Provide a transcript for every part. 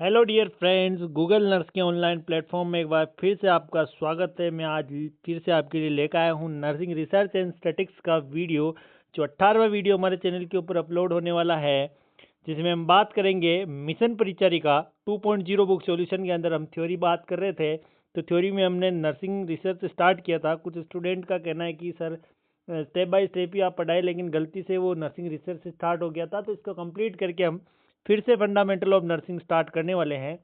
Hello dear friends, Google nurse के online platform में एक बार फिर से आपका स्वागत है। मैं आज फिर से आपके लिए लेकर आया हूँ नर्सिंग रिसर्च एंड स्टैटिस्टिक्स का वीडियो, जो 18वां वीडियो हमारे चैनल के ऊपर अपलोड होने वाला है, जिसमें हम बात करेंगे मिशन परिचारिका 2.0 बुक सॉल्यूशन के अंदर हम थ्योरी बात कर रहे थे। तो थ्योरी में हमने नर्सिंग रिसर्च स्टार्ट किया था। कुछ स्टूडेंट का कहना है कि सर स्टेप बाय स्टेप ही आप पढ़ाए, लेकिन गलती से वो नर्सिंग रिसर्च स्टार्ट हो गया था। तो इसको कंप्लीट करके हम फिर से फंडामेंटल ऑफ नर्सिंग स्टार्ट करने वाले हैं।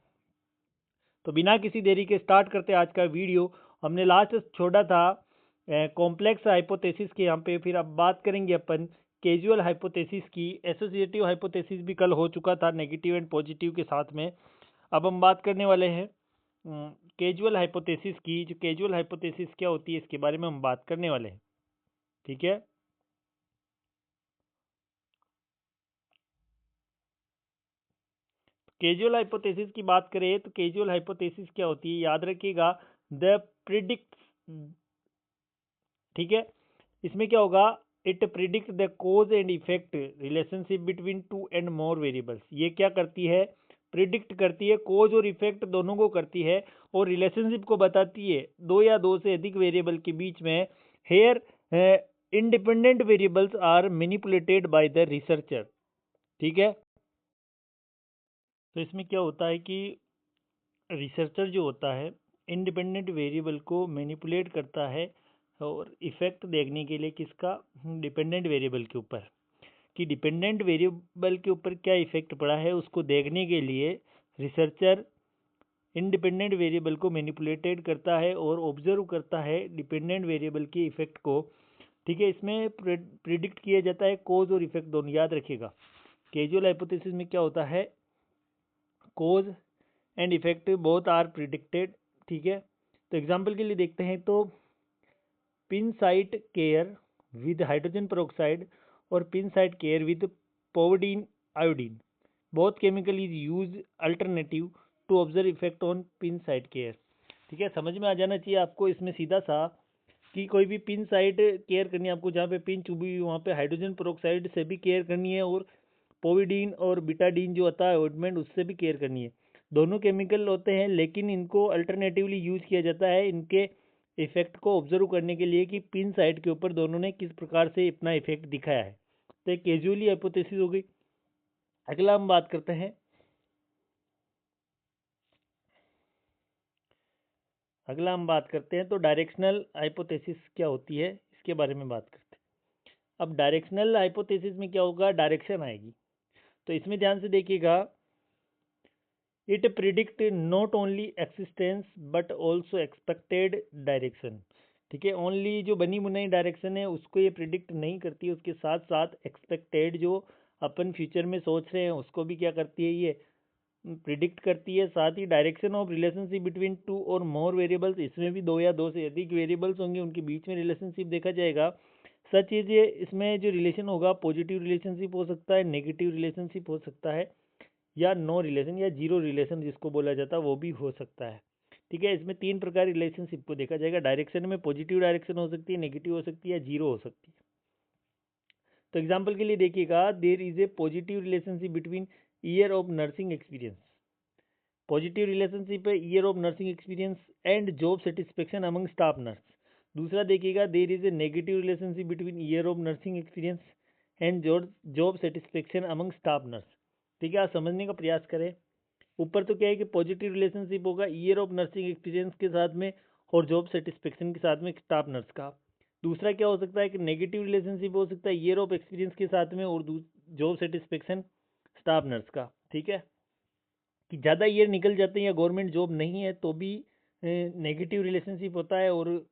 तो बिना किसी देरी के स्टार्ट करते आज का वीडियो। हमने लास्ट छोड़ा था कॉम्प्लेक्स हाइपोथेसिस के, यहाँ पे फिर अब बात करेंगे अपन कैजुअल हाइपोथेसिस की। एसोसिएटिव हाइपोथेसिस भी कल हो चुका था नेगेटिव एंड पॉजिटिव के साथ में। अब हम बात करने वाले हैं कैजुअल हाइपोथेसिस की। जो कैजुअल हाइपोथेसिस क्या होती है, इसके बारे में हम बात करने वाले हैं। ठीक है। कैजुअल हाइपोथेसिस की बात करें तो कैजुअल हाइपोथेसिस क्या होती है, याद रखिएगा, द प्रिडिक्ट। ठीक है। इसमें क्या होगा, it predict the cause and effect relationship between two and more variables. ये क्या करती है, प्रिडिक्ट करती है, कोज और इफेक्ट दोनों को करती है, और रिलेशनशिप को बताती है दो या दो से अधिक वेरिएबल के बीच में। Here independent variables are manipulated by the researcher. ठीक है। तो इसमें क्या होता है कि रिसर्चर जो होता है इंडिपेंडेंट वेरिएबल को मैनिपुलेट करता है, और इफेक्ट देखने के लिए किसका, डिपेंडेंट वेरिएबल के ऊपर, कि डिपेंडेंट वेरिएबल के ऊपर क्या इफेक्ट पड़ा है उसको देखने के लिए रिसर्चर इंडिपेंडेंट वेरिएबल को मैनिपुलेटेड करता है और ऑब्जर्व करता है डिपेंडेंट वेरिएबल के इफेक्ट को। ठीक है। इसमें प्रिडिक्ट किया जाता है कोज और इफेक्ट दोनों, याद रखिएगा। कैजुअल हाइपोथेसिस में क्या होता है, cause and effect both are predicted. ठीक है। तो एग्जांपल के लिए देखते हैं तो pin site care with hydrogen peroxide और pin site care with povidone iodine, both chemical is use alternative to observe effect on pin site care. ठीक है। समझ में आ जाना चाहिए आपको इसमें सीधा सा, कि कोई भी पिन साइट केयर करनी है आपको, जहाँ पे पिन चुभी हुई वहाँ पे हाइड्रोजन पेरोक्साइड से भी केयर करनी है, और पोविडीन और बिटाडीन जो होता है ऑइंटमेंट, उससे भी केयर करनी है। दोनों केमिकल होते हैं, लेकिन इनको अल्टरनेटिवली यूज किया जाता है इनके इफेक्ट को ऑब्जर्व करने के लिए, कि पिन साइट के ऊपर दोनों ने किस प्रकार से अपना इफेक्ट दिखाया है। तो एक कैजुअली हाइपोथेसिस हो गई। अगला हम बात करते हैं, तो डायरेक्शनल हाइपोथेसिस क्या होती है, इसके बारे में बात करते हैं। अब डायरेक्शनल हाइपोथेसिस में क्या होगा, डायरेक्शन आएगी। तो इसमें ध्यान से देखिएगा, it predict not only existence but also expected direction. ठीक है। ओनली जो बनी बुनाई डायरेक्शन है उसको ये प्रिडिक्ट नहीं करती, उसके साथ साथ एक्सपेक्टेड जो अपन फ्यूचर में सोच रहे हैं उसको भी क्या करती है, ये प्रिडिक्ट करती है। साथ ही direction of relationship between two और मोर वेरिएबल्स, इसमें भी दो या दो से अधिक वेरिएबल्स होंगे, उनके बीच में रिलेशनशिप देखा जाएगा। सच चीज ये, इसमें जो रिलेशन होगा पॉजिटिव रिलेशनशिप हो सकता है, नेगेटिव रिलेशनशिप हो सकता है, या नो रिलेशन या जीरो रिलेशन जिसको बोला जाता है वो भी हो सकता है। ठीक है। इसमें तीन प्रकार रिलेशनशिप को देखा जाएगा। डायरेक्शन में पॉजिटिव डायरेक्शन हो सकती है, नेगेटिव हो सकती है, या जीरो हो सकती है। तो एग्जाम्पल के लिए देखिएगा, there is a positive relationship between year of nursing experience. Positive relationship है year of nursing experience and job satisfaction among staff nurse. दूसरा देखिएगा, there is a negative relationship between year of nursing experience and job satisfaction among staff nurse. ठीक है। आप समझने का प्रयास करें। ऊपर तो क्या है कि पॉजिटिव रिलेशनशिप होगा ईयर ऑफ नर्सिंग एक्सपीरियंस के साथ में और जॉब सेटिस्फेक्शन के साथ में स्टाफ नर्स का। दूसरा क्या हो सकता है कि नेगेटिव रिलेशनशिप हो सकता है ईयर ऑफ एक्सपीरियंस के साथ में और जॉब सेटिस्फेक्शन स्टाफ नर्स का। ठीक है। कि ज़्यादा ईयर निकल जाते हैं या गवर्नमेंट जॉब नहीं है तो भी नेगेटिव रिलेशनशिप होता है, और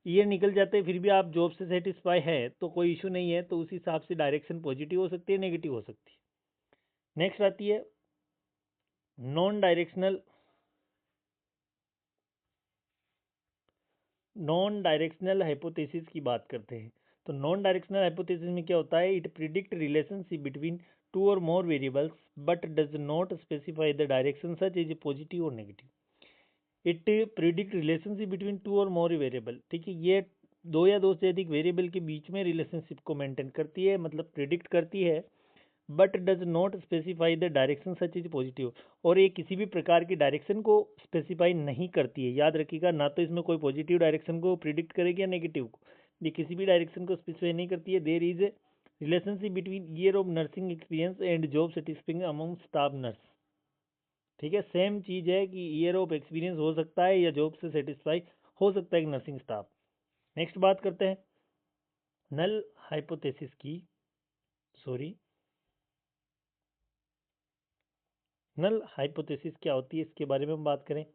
ईयर निकल जाते हैं फिर भी आप जॉब से सेटिस्फाई है तो कोई इशू नहीं है, तो उस हिसाब से डायरेक्शन पॉजिटिव हो सकती है, नेगेटिव हो सकती है। नेक्स्ट आती है नॉन डायरेक्शनल हाइपोथेसिस की बात करते हैं। तो नॉन डायरेक्शनल हाइपोथेसिस में क्या होता है, it predict relationship between two और more variables but does not specify the direction such is positive और negative. It predict relationship between two और मोर वेरिएबल। ठीक है। ये दो या दो से अधिक वेरिएबल के बीच में रिलेशनशिप को मेंटेन करती है, मतलब प्रिडिक्ट करती है, but does not specify the direction such is positive, और ये किसी भी प्रकार की डायरेक्शन को स्पेसिफाई नहीं करती है। याद रखिएगा, ना तो इसमें कोई पॉजिटिव डायरेक्शन को प्रिडिक्ट करेगी या नेगेटिव को, ये किसी भी डायरेक्शन को स्पेसिफाई नहीं करती है। There is a relationship between year of nursing experience and job satisfying among staff nurse. ठीक है, सेम चीज है कि ईयर ऑफ एक्सपीरियंस हो सकता है या जॉब से सेटिस्फाई हो सकता है एक नर्सिंग स्टाफ। नेक्स्ट बात करते हैं नल हाइपोथेसिस की। सॉरी, नल हाइपोथेसिस क्या होती है इसके बारे में हम बात करें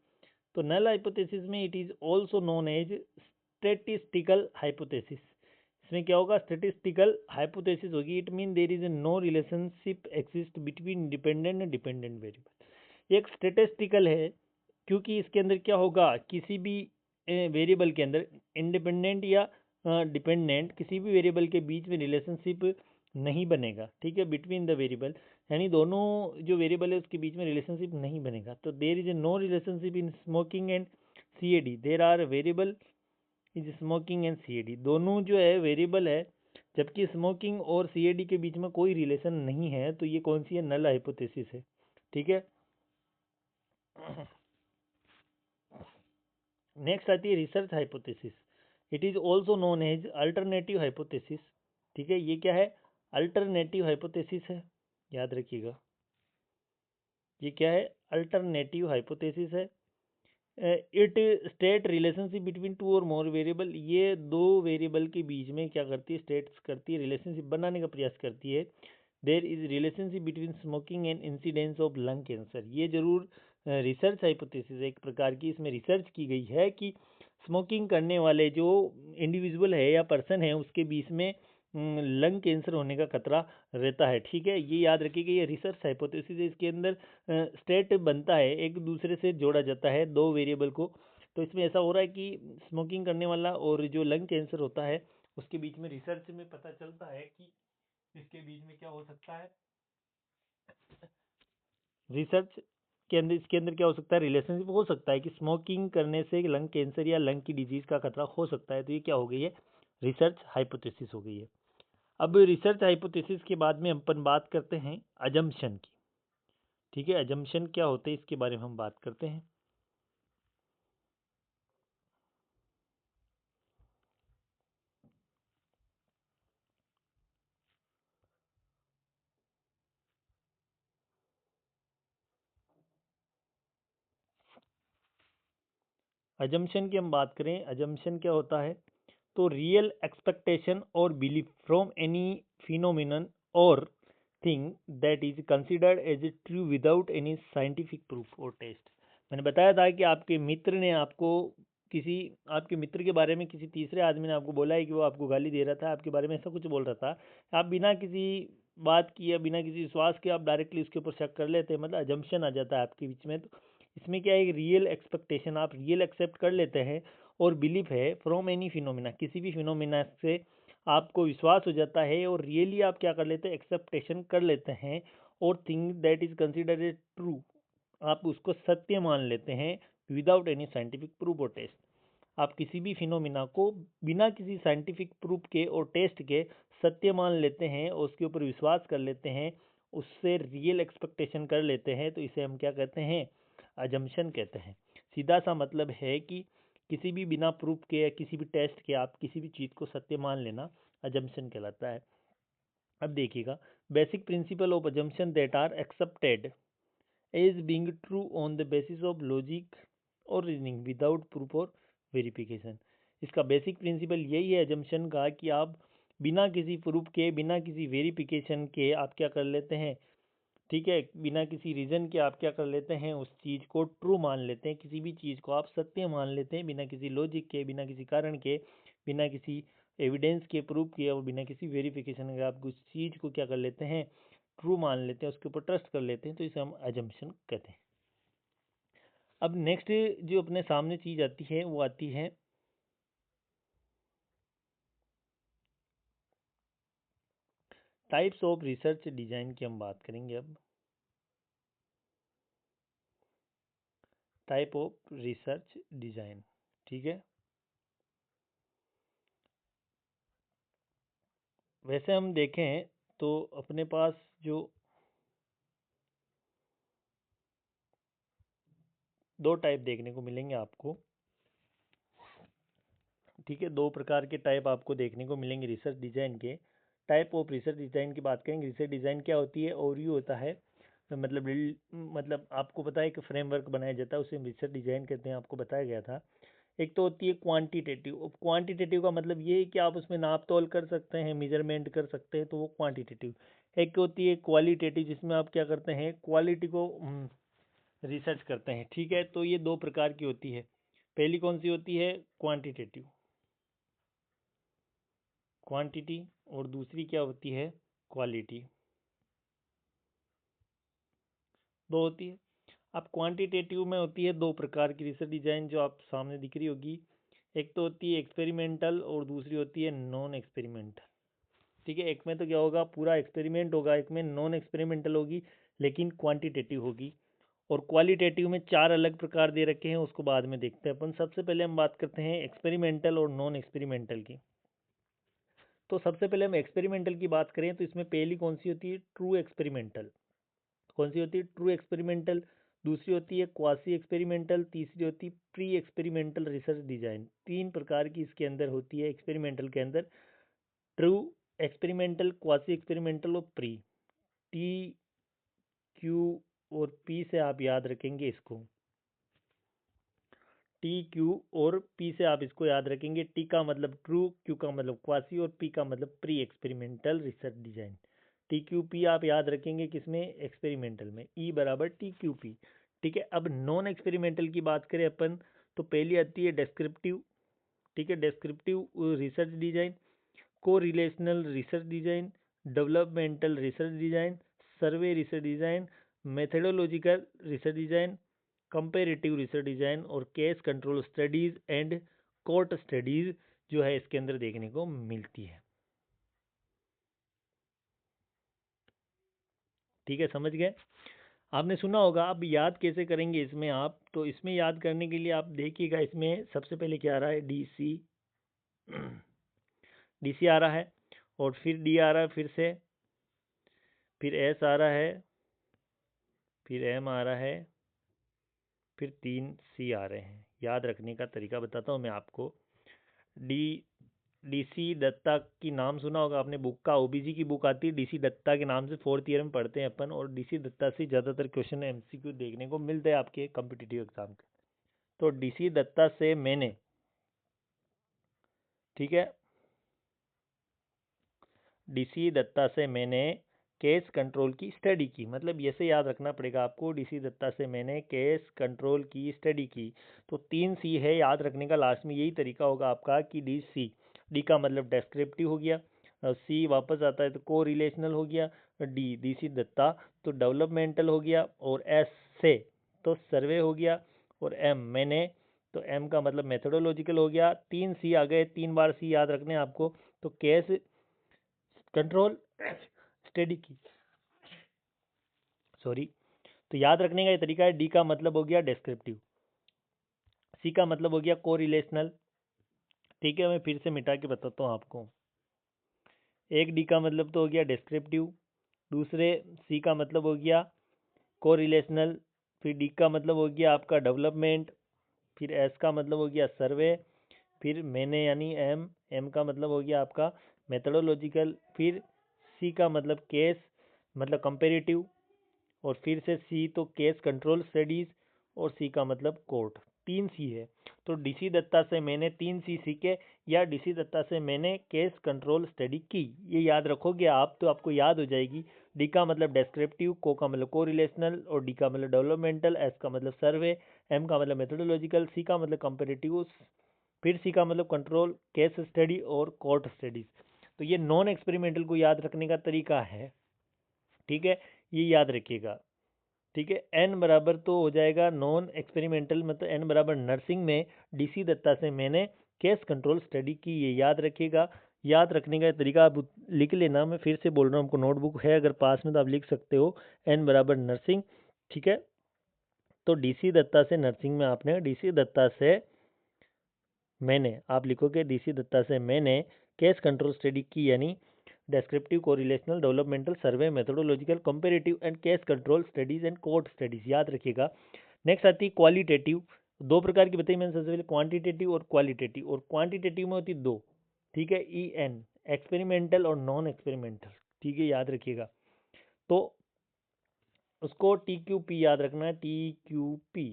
तो नल हाइपोथेसिस में it is also known as statistical hypothesis. इसमें क्या होगा, स्टैटिस्टिकल हाइपोथेसिस होगी। It mean there is no relationship exist between independent and dependent variable. एक स्टैटिस्टिकल है क्योंकि इसके अंदर क्या होगा, किसी भी वेरिएबल के अंदर इंडिपेंडेंट या डिपेंडेंट किसी भी वेरिएबल के बीच में रिलेशनशिप नहीं बनेगा। ठीक है, बिटवीन द वेरिएबल, यानी दोनों जो वेरिएबल है उसके बीच में रिलेशनशिप नहीं बनेगा। तो there is a no relationship in smoking and CAD। There are variable is smoking and CAD, दोनों जो है वेरिएबल है, जबकि स्मोकिंग और CAD के बीच में कोई रिलेशन नहीं है। तो ये कौन सी है, नल हाइपोथेसिस है। ठीक है, नेक्स्ट आती है research hypothesis. It is also known as alternative hypothesis. ठीक है, ये क्या है, अल्टरनेटिव हाइपोथेसिस है, याद रखिएगा। ये क्या है, अल्टरनेटिव हाइपोथेसिस है। It state relationship between two और मोर वेरिएबल, ये दो वेरिएबल के बीच में क्या करती है, स्टेट्स करती है, रिलेशनशिप बनाने का प्रयास करती है। There is relationship between smoking and incidence of lung cancer. ये जरूर रिसर्च हाइपोथेसिस एक प्रकार की, इसमें रिसर्च की गई है कि स्मोकिंग करने वाले जो इंडिविजुअल है या पर्सन है उसके बीच में लंग कैंसर होने का खतरा रहता है। ठीक है, ये याद रखिएगा, ये रिसर्च हाइपोथेसिस है। इसके अंदर स्टेट बनता है, एक दूसरे से जोड़ा जाता है दो वेरिएबल को। तो इसमें ऐसा हो रहा है कि स्मोकिंग करने वाला और जो लंग कैंसर होता है उसके बीच में रिसर्च में पता चलता है कि इसके बीच में क्या हो सकता है, रिसर्च के अंदर इसके अंदर क्या हो सकता है, रिलेशनशिप हो सकता है कि स्मोकिंग करने से लंग कैंसर या लंग की डिजीज का खतरा हो सकता है। तो ये क्या हो गई है, रिसर्च हाइपोथेसिस हो गई है। अब रिसर्च हाइपोथेसिस के बाद में अपन बात करते हैं अजम्पशन की। ठीक है, अजम्पशन क्या होते हैं इसके बारे में हम बात करते हैं। अजम्पशन की हम बात करें, अजम्पशन क्या होता है, तो रियल एक्सपेक्टेशन और बिलीफ फ्रॉम एनी फिनोमिनन और thing that is considered as a true without any scientific proof और टेस्ट। मैंने बताया था कि आपके मित्र ने आपको किसी आपके मित्र के बारे में किसी तीसरे आदमी ने आपको बोला है कि वो आपको गाली दे रहा था, आपके बारे में ऐसा कुछ बोल रहा था। आप बिना किसी बात की या बिना किसी विश्वास के आप डायरेक्टली उसके ऊपर शक कर लेते हैं, मतलब अजम्पशन आ जाता है आपके बीच में। तो इसमें क्या है, रियल एक्सपेक्टेशन, आप रियल एक्सेप्ट कर लेते हैं, और बिलीफ है फ्रॉम एनी फिनोमिना, किसी भी फिनोमिना से आपको विश्वास हो जाता है, और रियली आप क्या कर लेते हैं, एक्सेप्टेशन कर लेते हैं। और thing that is considered a true, आप उसको सत्य मान लेते हैं विदाउट एनी साइंटिफिक प्रूफ और टेस्ट। आप किसी भी फिनोमिना को बिना किसी साइंटिफिक प्रूफ के और टेस्ट के सत्य मान लेते हैं और उसके ऊपर विश्वास कर लेते हैं, उससे रियल एक्सपेक्टेशन कर लेते हैं। तो इसे हम क्या कहते हैं, अजम्पशन कहते हैं। सीधा सा मतलब है कि किसी भी बिना प्रूफ के या किसी भी टेस्ट के आप किसी भी चीज़ को सत्य मान लेना अजम्पशन कहलाता है। अब देखिएगा, basic principle of assumption that are accepted as being true on the basis of logic और रीजनिंग विदाउट प्रूफ और वेरिफिकेशन। इसका बेसिक प्रिंसिपल यही है अजम्पशन का, कि आप बिना किसी प्रूफ के, बिना किसी वेरिफिकेशन के आप क्या कर लेते हैं, ठीक है, बिना किसी रीज़न के आप क्या कर लेते हैं, उस चीज़ को ट्रू मान लेते हैं, किसी भी चीज़ को आप सत्य मान लेते हैं, बिना किसी लॉजिक के, बिना किसी कारण के, बिना किसी एविडेंस के, प्रूफ के, और बिना किसी वेरिफिकेशन के आप उस चीज़ को क्या कर लेते हैं, ट्रू मान लेते हैं, उसके ऊपर ट्रस्ट कर लेते हैं। तो इसे हम अजम्पशन कहते हैं। अब नेक्स्ट जो अपने सामने चीज़ आती है वो आती है टाइप्स ऑफ रिसर्च डिजाइन की हम बात करेंगे। अब टाइप ऑफ रिसर्च डिजाइन, ठीक है। वैसे हम देखें तो अपने पास जो 2 टाइप देखने को मिलेंगे आपको, ठीक है। 2 प्रकार के टाइप आपको देखने को मिलेंगे रिसर्च डिज़ाइन के। टाइप ऑफ रिसर्च डिज़ाइन की बात करेंगे, रिसर्च डिज़ाइन क्या होती है, ओवरव्यू होता है, मतलब आपको पता है कि फ्रेमवर्क बनाया जाता है, उसे रिसर्च डिज़ाइन कहते हैं, आपको बताया गया था। एक तो होती है क्वांटिटेटिव। अब क्वांटिटेटिव का मतलब ये है कि आप उसमें नाप तोल कर सकते हैं, मेजरमेंट कर सकते हैं, तो वो क्वांटिटेटिव। एक होती है क्वालिटेटिव, जिसमें आप क्या करते हैं, क्वालिटी को रिसर्च करते हैं, ठीक है। तो ये 2 प्रकार की होती है। पहली कौन सी होती है, क्वांटिटेटिव, क्वांटिटी, और दूसरी क्या होती है, क्वालिटी, 2 होती है। अब क्वांटिटेटिव में होती है 2 प्रकार की रिसर्च डिज़ाइन जो आप सामने दिख रही होगी। एक तो होती है एक्सपेरिमेंटल और दूसरी होती है नॉन एक्सपेरिमेंटल, ठीक है। एक में तो क्या होगा, पूरा एक्सपेरिमेंट होगा, एक में नॉन एक्सपेरिमेंटल होगी लेकिन क्वांटिटेटिव होगी। और क्वालिटेटिव में 4 अलग प्रकार दे रखे हैं, उसको बाद में देखते हैं अपन। सबसे पहले हम बात करते हैं एक्सपेरिमेंटल और नॉन एक्सपेरिमेंटल की। तो सबसे पहले हम एक्सपेरिमेंटल की बात करें तो इसमें पहली कौन सी होती है, ट्रू एक्सपेरिमेंटल। कौन सी होती है, ट्रू एक्सपेरिमेंटल। दूसरी होती है क्वासी एक्सपेरिमेंटल। तीसरी होती है प्री एक्सपेरिमेंटल रिसर्च डिजाइन। 3 प्रकार की इसके अंदर होती है एक्सपेरिमेंटल के अंदर, ट्रू एक्सपेरिमेंटल, क्वासी एक्सपेरिमेंटल और प्री। टी, क्यू और पी से आप याद रखेंगे इसको, टी, क्यू और पी से आप इसको याद रखेंगे। टी का मतलब ट्रू, क्यू का मतलब क्वासी और पी का मतलब pre experimental research design. T Q P आप याद रखेंगे किसमें, एक्सपेरिमेंटल में, ई बराबर टी क्यू पी, ठीक है। अब नॉन एक्सपेरिमेंटल की बात करें अपन, तो पहली आती है डेस्क्रिप्टिव, ठीक है, descriptive research design, correlational research design, developmental research design, survey research design, methodological research design, comparative research design और case control studies and cohort studies जो है इसके अंदर देखने को मिलती है, ठीक है। समझ गए, आपने सुना होगा। अब याद कैसे करेंगे इसमें आप, तो इसमें याद करने के लिए आप देखिएगा, इसमें सबसे पहले क्या आ रहा है, डी सी, डी सी आ रहा है, और फिर डी आ रहा है फिर से, फिर एस आ रहा है, फिर एम आ रहा है, फिर 3 सी आ रहे हैं। याद रखने का तरीका बताता हूँ मैं आपको। डी डीसी दत्ता की नाम सुना होगा आपने, बुक का, ओबीजी की बुक आती है डीसी दत्ता के नाम से, 4th ईयर में पढ़ते हैं अपन। और डीसी दत्ता से ज़्यादातर क्वेश्चन एमसीक्यू देखने को मिलते हैं आपके कॉम्पिटिटिव एग्जाम के। तो डीसी दत्ता से मैंने, ठीक है, डीसी दत्ता से मैंने केस कंट्रोल की स्टडी की, मतलब ऐसे याद रखना पड़ेगा आपको, डीसी दत्ता से मैंने केस कंट्रोल की स्टडी की। तो 3 सी है, याद रखने का लास्ट में यही तरीका होगा आपका कि डी सी, डी का मतलब डेस्क्रिप्टिव हो गया, सी वापस आता है तो को रिलेशनल हो गया, डी डीसी दत्ता तो डेवलपमेंटल हो गया, और एस से तो सर्वे हो गया, और एम मैंने तो एम का मतलब मेथोडोलॉजिकल हो गया। 3 सी आ गए, 3 बार सी याद रखने हैं आपको। तो केस कंट्रोल स्टडी की, सॉरी, तो याद रखने का ये तरीका है। डी का मतलब हो गया डेस्क्रिप्टिव, सी का मतलब हो गया को रिलेशनल, ठीक है। मैं फिर से मिटा के बताता हूँ आपको। एक डी का मतलब तो हो गया डिस्क्रिप्टिव, दूसरे सी का मतलब हो गया को रिलेशनल, फिर डी का मतलब हो गया आपका डेवलपमेंट, फिर एस का मतलब हो गया सर्वे, फिर मैंने यानी एम, एम का मतलब हो गया आपका मेथडोलॉजिकल, फिर सी का मतलब केस मतलब कंपेरेटिव, और फिर से सी तो केस कंट्रोल स्टडीज, और सी का मतलब कोर्ट। 3 सी है। तो डीसी दत्ता से मैंने 3 सी सीखे, या डीसी दत्ता से मैंने केस कंट्रोल स्टडी की, ये याद रखोगे आप तो आपको याद हो जाएगी। डी का मतलब डेस्क्रिप्टिव, को का मतलब को रिलेशनल, और डी का मतलब डेवलपमेंटल, एस का मतलब सर्वे, एम का मतलब मेथोडोलॉजिकल, सी का मतलब कंपेरेटिव, फिर सी का मतलब कंट्रोल, केस स्टडी और कोर्ट स्टडीज। तो ये नॉन एक्सपेरिमेंटल को याद रखने का तरीका है, ठीक है, ये याद रखिएगा, ठीक है। एन बराबर तो हो जाएगा नॉन एक्सपेरिमेंटल, मतलब एन बराबर नर्सिंग में डीसी दत्ता से मैंने केस कंट्रोल स्टडी की, ये याद रखिएगा। याद रखने का तरीका आप लिख लेना, मैं फिर से बोल रहा हूँ, आपको नोटबुक है अगर पास में तो आप लिख सकते हो। एन बराबर नर्सिंग, ठीक है। तो डीसी दत्ता से नर्सिंग में आपने डीसी दत्ता से मैंने, आप लिखोगे डीसी दत्ता से मैंने केस कंट्रोल स्टडी की, यानी descriptive, correlational, developmental, survey, methodological, comparative and case control studies and cohort studies, याद रखिएगा। नेक्स्ट आती है क्वालिटेटिव, दो प्रकार की बताई मैंने सबसे पहले, क्वांटिटेटिव और क्वालिटेटिव। और क्वांटिटेटिव में होती दो, ठीक है, EN, एक्सपेरिमेंटल और नॉन एक्सपेरिमेंटल, ठीक है, याद रखिएगा। तो उसको TQP याद रखना है, TQP।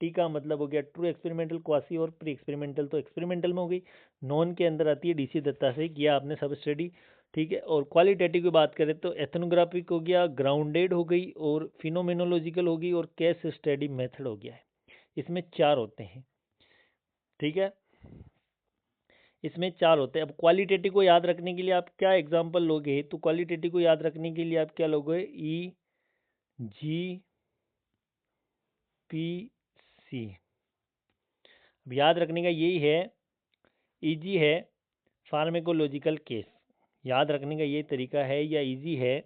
टी का मतलब हो गया ट्रू एक्सपेरिमेंटल, क्वासी और प्री एक्सपेरिमेंटल, तो एक्सपेरिमेंटल में हो गई। नॉन के अंदर आती है DC दत्ता से, किया आपने सब स्टडी, ठीक है। और क्वालिटेटिव की बात करें तो एथनोग्राफिक हो गया, ग्राउंडेड हो गई, और फिनोमेनोलॉजिकल हो गई, और केस स्टडी मेथड हो गया है। इसमें 4 होते हैं, ठीक है, इसमें 4 होते हैं। अब क्वालिटेटिव को याद रखने के लिए आप क्या एग्जाम्पल लोगे, तो क्वालिटेटिव को याद रखने के लिए आप क्या लोगे, EGPC। अब याद रखने का यही है, EG है फार्मेकोलॉजिकल केस, याद रखने का ये तरीका है, या EG है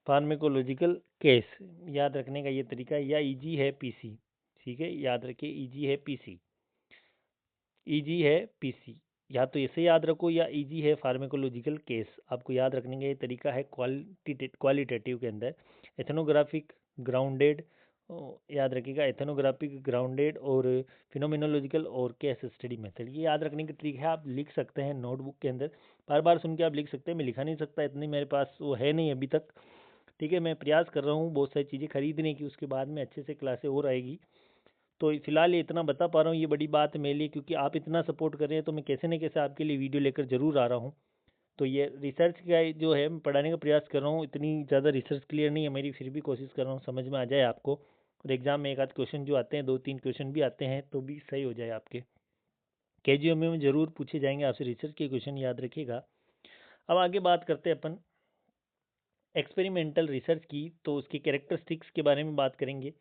फार्मेकोलॉजिकल केस, याद रखने का ये तरीका है, या EG है PC, ठीक है, याद रखिए EG है PC, EG है PC, या तो इसे याद रखो, या EG है फार्मेकोलॉजिकल केस। आपको याद रखने का ये तरीका है क्वालिटेटिव के अंदर। एथनोग्राफिक, ग्राउंडेड, याद रखिएगा, एथनोग्राफिक, ग्राउंडेड, और फिनोमिनोलॉजिकल और केस स्टडी मेथड, ये याद रखने की ट्रिक है। आप लिख सकते हैं नोटबुक के अंदर, बार बार सुन के आप लिख सकते हैं, मैं लिखा नहीं सकता, इतनी मेरे पास वो है नहीं अभी तक, ठीक है। मैं प्रयास कर रहा हूँ बहुत सारी चीज़ें खरीदने की, उसके बाद में अच्छे से क्लासें और आएगी। तो फिलहाल ये इतना बता पा रहा हूँ, ये बड़ी बात है मेरे लिए, क्योंकि आप इतना सपोर्ट कर रहे हैं, तो मैं कैसे न कैसे आपके लिए वीडियो लेकर जरूर आ रहा हूँ। तो ये रिसर्च का जो है मैं पढ़ाने का प्रयास कर रहा हूँ, इतनी ज़्यादा रिसर्च क्लियर नहीं है मेरी, फिर भी कोशिश कर रहा हूँ समझ में आ जाए आपको, और एग्जाम में एक आध क्वेश्चन जो आते हैं, 2-3 क्वेश्चन भी आते हैं, तो भी सही हो जाए आपके। KGMA में जरूर पूछे जाएंगे आपसे रिसर्च के क्वेश्चन, याद रखिएगा। अब आगे बात करते हैं अपन एक्सपेरिमेंटल रिसर्च की, तो उसकी कैरेक्टरिस्टिक्स के बारे में बात करेंगे,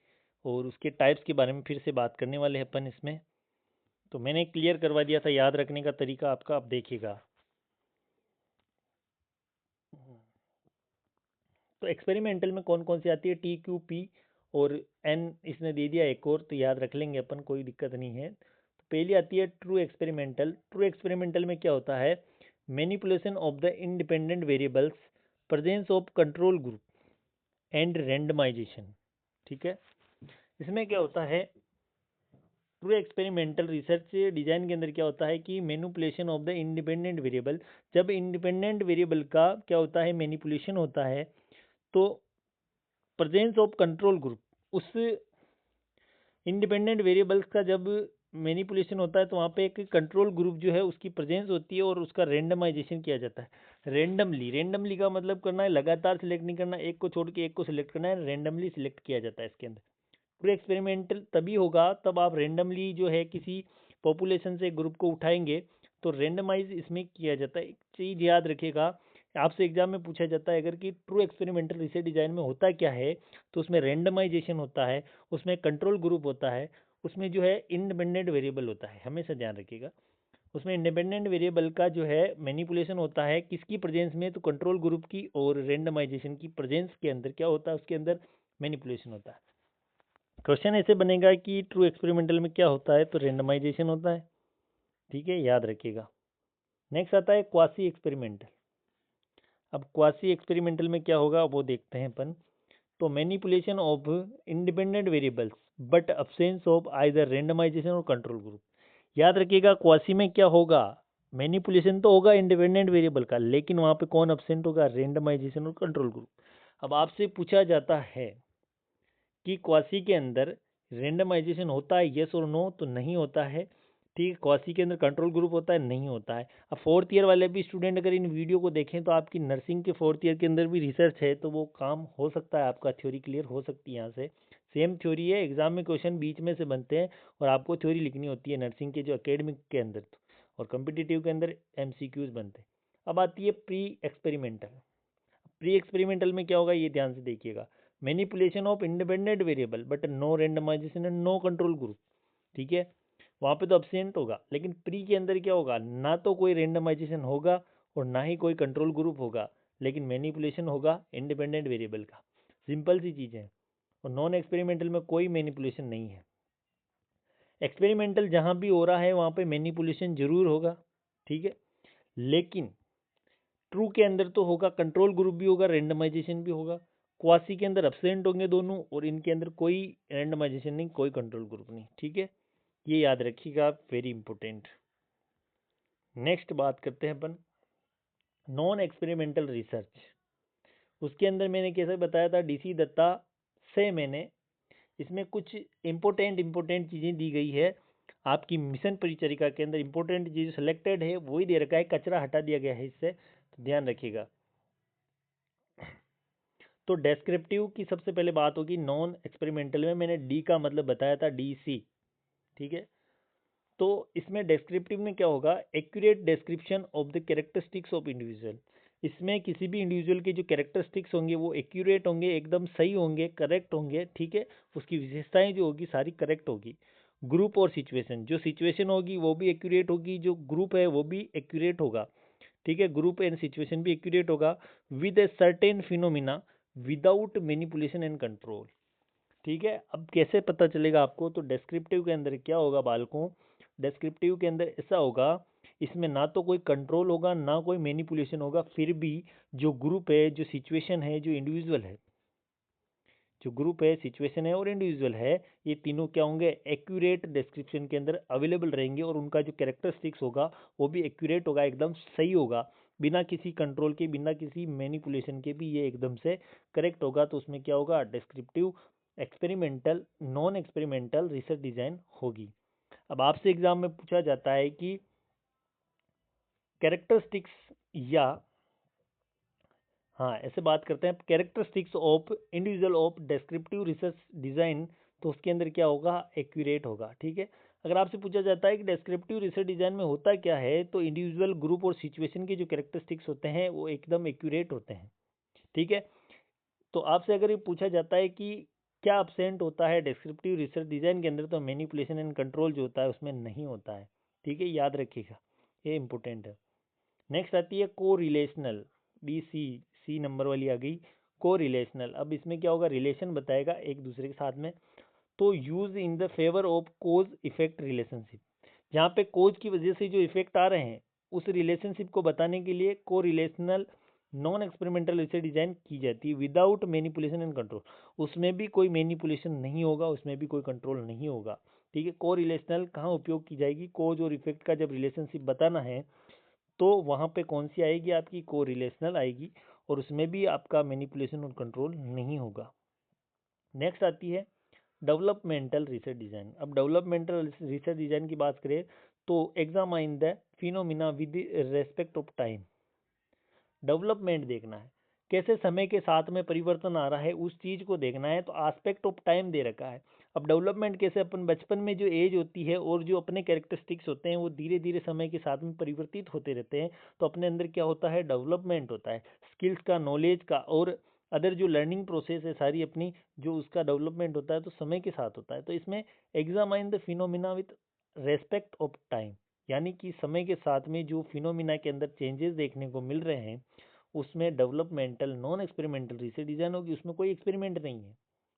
और उसके टाइप्स के बारे में फिर से बात करने वाले हैं अपन इसमें। तो मैंने क्लियर करवा दिया था, याद रखने का तरीका आपका, आप देखिएगा। तो एक्सपेरिमेंटल में कौन कौन सी आती है, TQP और N इसने दे दिया एक और, तो याद रख लेंगे अपन, कोई दिक्कत नहीं है। तो पहली आती है ट्रू एक्सपेरिमेंटल। ट्रू एक्सपेरिमेंटल में क्या होता है, manipulation of the independent variables, presence of control group and randomization, ठीक है। इसमें क्या होता है, ट्रू एक्सपेरिमेंटल रिसर्च डिजाइन के अंदर क्या होता है कि manipulation of the independent variable, जब इंडिपेंडेंट वेरिएबल का क्या होता है, मैनिपुलेशन होता है, तो प्रेजेंस ऑफ कंट्रोल ग्रुप, उस इंडिपेंडेंट वेरिएबल्स का जब मैनिपुलेशन होता है, तो वहाँ पे एक कंट्रोल ग्रुप जो है उसकी प्रेजेंस होती है, और उसका रेंडमाइजेशन किया जाता है रेंडमली। रेंडमली का मतलब करना है लगातार सिलेक्ट नहीं करना, एक को छोड़ के एक को सिलेक्ट करना है, रेंडमली सिलेक्ट किया जाता है इसके अंदर। पूरे एक्सपेरिमेंटल तभी होगा तब आप रेंडमली जो है किसी पॉपुलेशन से ग्रुप को उठाएंगे, तो रेंडमाइज इसमें किया जाता है। एक चीज़ याद रखिएगा, आपसे एग्जाम में पूछा जाता है अगर कि ट्रू एक्सपेरिमेंटल रिसर्च डिजाइन में होता क्या है, तो उसमें रेंडमाइजेशन होता है, उसमें कंट्रोल ग्रुप होता है, उसमें जो है इंडिपेंडेंट वेरिएबल होता है, हमेशा ध्यान रखिएगा। उसमें इंडिपेंडेंट वेरिएबल का जो है मैनिपुलेशन होता है किसकी प्रेजेंस में, तो कंट्रोल ग्रुप की, और रेंडमाइजेशन की प्रेजेंस के अंदर क्या होता है, उसके अंदर मैनिपुलेशन होता है। क्वेश्चन ऐसे बनेगा कि ट्रू एक्सपेरिमेंटल में क्या होता है, तो रेंडमाइजेशन होता है, ठीक है, याद रखिएगा। नेक्स्ट आता है क्वासी एक्सपेरिमेंटल। अब क्वासी एक्सपेरिमेंटल में क्या होगा वो देखते हैं अपन। तो manipulation of independent variables but absence of either randomization और कंट्रोल ग्रुप। याद रखिएगा क्वासी में क्या होगा, मैनिपुलेशन तो होगा इंडिपेंडेंट वेरिएबल का, लेकिन वहाँ पे कौन अब्सेंट होगा, रेंडमाइजेशन और कंट्रोल ग्रुप। अब आपसे पूछा जाता है कि क्वासी के अंदर रेंडमाइजेशन होता है, यस और नो, तो नहीं होता है, ठीक है। क्वासी के अंदर कंट्रोल ग्रुप होता है, नहीं होता है। अब 4th ईयर वाले भी स्टूडेंट अगर इन वीडियो को देखें, तो आपकी नर्सिंग के 4th ईयर के अंदर भी रिसर्च है, तो वो काम हो सकता है, आपका थ्योरी क्लियर हो सकती है यहाँ से। सेम थ्योरी है, एग्जाम में क्वेश्चन बीच में से बनते हैं, और आपको थ्योरी लिखनी होती है नर्सिंग के जो एकेडमिक के अंदर, और कम्पिटिटिव के अंदर MCQs बनते हैं। अब आती है प्री एक्सपेरिमेंटल। प्री एक्सपेरिमेंटल में क्या होगा, ये ध्यान से देखिएगा। Manipulation of independent variable but no randomization and no control group, ठीक है। वहाँ पे तो अब्सेंट होगा, लेकिन प्री के अंदर क्या होगा, ना तो कोई रेंडमाइजेशन होगा और ना ही कोई कंट्रोल ग्रुप होगा, लेकिन मैनिपुलेशन होगा इंडिपेंडेंट वेरिएबल का। सिंपल सी चीज़ है। और नॉन एक्सपेरिमेंटल में कोई मैनिपुलेशन नहीं है। एक्सपेरिमेंटल जहाँ भी हो रहा है वहाँ पे मैनिपुलेशन जरूर होगा, ठीक है, लेकिन ट्रू के अंदर तो होगा, कंट्रोल ग्रुप भी होगा, रेंडमाइजेशन भी होगा। क्वासी के अंदर अब्सेंट होंगे दोनों, और इनके अंदर कोई रेंडमाइजेशन नहीं, कोई कंट्रोल ग्रुप नहीं। ठीक है, ये याद रखिएगा, वेरी इंपॉर्टेंट। नेक्स्ट बात करते हैं अपन नॉन एक्सपेरिमेंटल रिसर्च। उसके अंदर मैंने कैसे बताया था, डीसी दत्ता से मैंने इसमें कुछ इंपॉर्टेंट चीज़ें दी गई है। आपकी मिशन परिचरिका के अंदर इंपॉर्टेंट चीज़ सेलेक्टेड है, वही दे रखा है, कचरा हटा दिया गया है इससे, तो ध्यान रखिएगा। तो डेस्क्रिप्टिव की सबसे पहले बात होगी नॉन एक्सपेरिमेंटल में, मैंने डी का मतलब बताया था, DC। ठीक है, तो इसमें डेस्क्रिप्टिव में क्या होगा, accurate description of the characteristics of individual. इसमें किसी भी इंडिविजुअल के जो कैरेक्टरिस्टिक्स होंगे वो एक्यूरेट होंगे, एकदम सही होंगे, करेक्ट होंगे। ठीक है, उसकी विशेषताएं जो होगी सारी करेक्ट होगी। ग्रुप और सिचुएशन, जो सिचुएशन होगी वो भी एक्यूरेट होगी, जो ग्रुप है वो भी एक्यूरेट होगा। ठीक है, ग्रुप एंड सिचुएशन भी एक्यूरेट होगा, with a certain phenomena without manipulation and control. ठीक है, अब कैसे पता चलेगा आपको, तो डेस्क्रिप्टिव के अंदर क्या होगा बालकों, डेस्क्रिप्टिव के अंदर ऐसा होगा, इसमें ना तो कोई कंट्रोल होगा ना कोई मैनिपुलेशन होगा, फिर भी जो ग्रुप है, जो सिचुएशन है, जो इंडिविजुअल है, जो ग्रुप है, सिचुएशन है और इंडिविजुअल है, ये तीनों क्या होंगे, एक्यूरेट डिस्क्रिप्शन के अंदर अवेलेबल रहेंगे, और उनका जो कैरेक्टरिस्टिक्स होगा वो भी एक्यूरेट होगा, एकदम सही होगा, बिना किसी कंट्रोल के, बिना किसी मैनिपुलेशन के भी ये एकदम से करेक्ट होगा। तो उसमें क्या होगा, descriptive experimental non experimental research design होगी। अब आपसे एग्जाम में पूछा जाता है कि कैरेक्टरिस्टिक्स, या हाँ ऐसे बात करते हैं, characteristics of individual of descriptive research design, तो उसके अंदर क्या होगा, एक्यूरेट होगा। ठीक है, अगर आपसे पूछा जाता है कि डिस्क्रिप्टिव रिसर्च डिजाइन में होता क्या है, तो इंडिविजुअल, ग्रुप और सिचुएशन के जो कैरेक्टरिस्टिक्स होते हैं वो एकदम एक्यूरेट होते हैं। ठीक है, तो आपसे अगर ये पूछा जाता है कि क्या अब्सेंट होता है डिस्क्रिप्टिव रिसर्च डिजाइन के अंदर, तो मैनिपुलेशन एंड कंट्रोल जो होता है उसमें नहीं होता है। ठीक है, याद रखिएगा, ये इंपॉर्टेंट है। नेक्स्ट आती है को रिलेशनल, सी नंबर वाली आ गई, को रिलेशनल। अब इसमें क्या होगा, रिलेशन बताएगा एक दूसरे के साथ में, तो use in the favour of cause effect relationship, जहाँ पे कोज की वजह से जो इफेक्ट आ रहे हैं उस रिलेशनशिप को बताने के लिए को relational non experimental research design की जाती है, विदाउट मैनिपुलेशन एंड कंट्रोल। उसमें भी कोई मैनिपुलेशन नहीं होगा, उसमें भी कोई कंट्रोल नहीं होगा। ठीक है, को रिलेशनल कहाँ उपयोग की जाएगी, कोज और इफेक्ट का जब रिलेशनशिप बताना है तो वहाँ पे कौन सी आएगी, आपकी को रिलेशनल आएगी, और उसमें भी आपका मैनिपुलेशन और कंट्रोल नहीं होगा। नेक्स्ट आती है डेवलपमेंटल रिसर्च डिजाइन। अब डेवलपमेंटल रिसर्च डिजाइन की बात करें तो examine the phenomena with respect of time. Development देखना है, कैसे समय के साथ में परिवर्तन आ रहा है उस चीज को देखना है, तो आस्पेक्ट ऑफ टाइम दे रखा है। अब डेवलपमेंट कैसे, अपन बचपन में जो एज होती है और जो अपने कैरेक्टरिस्टिक्स होते हैं वो धीरे धीरे समय के साथ में परिवर्तित होते रहते हैं, तो अपने अंदर क्या होता है, डेवलपमेंट होता है, स्किल्स का, नॉलेज का और अदर जो लर्निंग प्रोसेस है सारी अपनी, जो उसका डेवलपमेंट होता है तो समय के साथ होता है। तो इसमें examine the phenomena with respect of time, यानी कि समय के साथ में जो फिनोमिना के अंदर चेंजेस देखने को मिल रहे हैं उसमें developmental non experimental research design होगी, उसमें कोई एक्सपेरिमेंट नहीं है,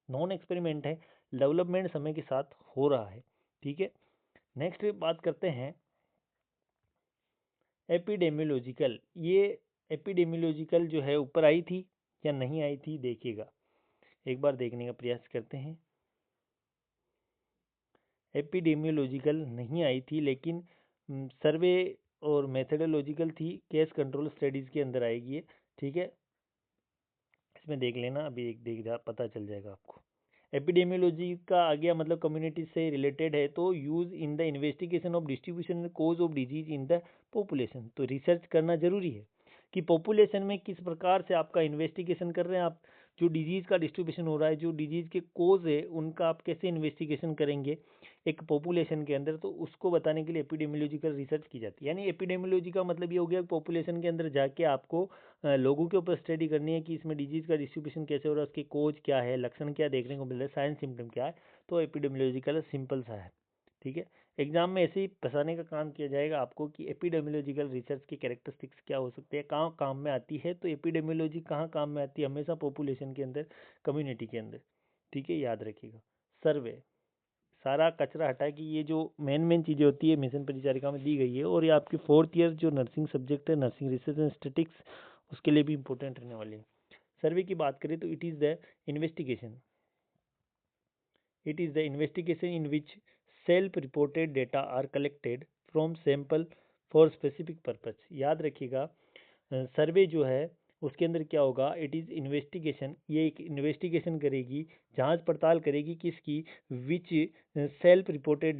नॉन एक्सपेरिमेंट है, डेवलपमेंट समय के साथ हो रहा है। ठीक है, नेक्स्ट बात करते हैं एपिडेमियोलॉजिकल। ये एपिडेमियोलॉजिकल जो है ऊपर आई थी या नहीं आई थी, देखिएगा, एक बार देखने का प्रयास करते हैं। एपिडेमियोलॉजिकल नहीं आई थी, लेकिन सर्वे और मेथडोलॉजिकल थी, केस कंट्रोल स्टडीज के अंदर आएगी ये। ठीक है, इसमें देख लेना, अभी एक देख जा पता चल जाएगा आपको। एपिडेमियोलॉजी का आ गया, मतलब कम्युनिटी से रिलेटेड है, तो use in the investigation of distribution cause of disease in the population. तो रिसर्च करना जरूरी है कि पॉपुलेशन में किस प्रकार से आपका इन्वेस्टिगेशन कर रहे हैं आप, जो डिजीज का डिस्ट्रीब्यूशन हो रहा है, जो डिजीज के कोज है उनका आप कैसे इन्वेस्टिगेशन करेंगे एक पॉपुलेशन के अंदर, तो उसको बताने के लिए एपिडेमियोलॉजिकल रिसर्च की जाती है। यानी एपिडेमियोलॉजी का मतलब ये हो गया पॉपुलेशन के अंदर जाके आपको लोगों के ऊपर स्टडी करनी है कि इसमें डिजीज का डिस्ट्रीब्यूशन कैसे हो रहा है, उसके कोज क्या है, लक्षण क्या देखने को मिल रहा है, साइन सिम्टम क्या है। तो एपिडेमियोलॉजिकल सिंपल सा है। ठीक है, एग्जाम में ऐसे ही फंसाने का काम किया जाएगा आपको कि एपिडेमियोलॉजिकल रिसर्च की कैरेक्टरिस्टिक्स क्या हो सकते हैं, कहाँ काम में आती है, तो एपिडेमियोलॉजी कहाँ काम में आती है, हमेशा पॉपुलेशन के अंदर, कम्युनिटी के अंदर। ठीक है, याद रखिएगा। सर्वे, सारा कचरा हटा के ये जो मेन चीज़ें होती है मिशन परिचारिका में दी गई है, और ये आपकी 4th ईयर जो नर्सिंग सब्जेक्ट है, नर्सिंग रिसर्च एंड स्टैटिक्स, उसके लिए भी इंपॉर्टेंट रहने वाली है। सर्वे की बात करें तो it is the investigation in which self-reported data are collected from sample for specific purpose। याद रखिएगा, सर्वे जो है उसके अंदर क्या होगा, इट इज़ इन्वेस्टिगेशन, ये एक इन्वेस्टिगेशन करेगी, जांच पड़ताल करेगी किसकी, विच सेल्फ रिपोर्टेड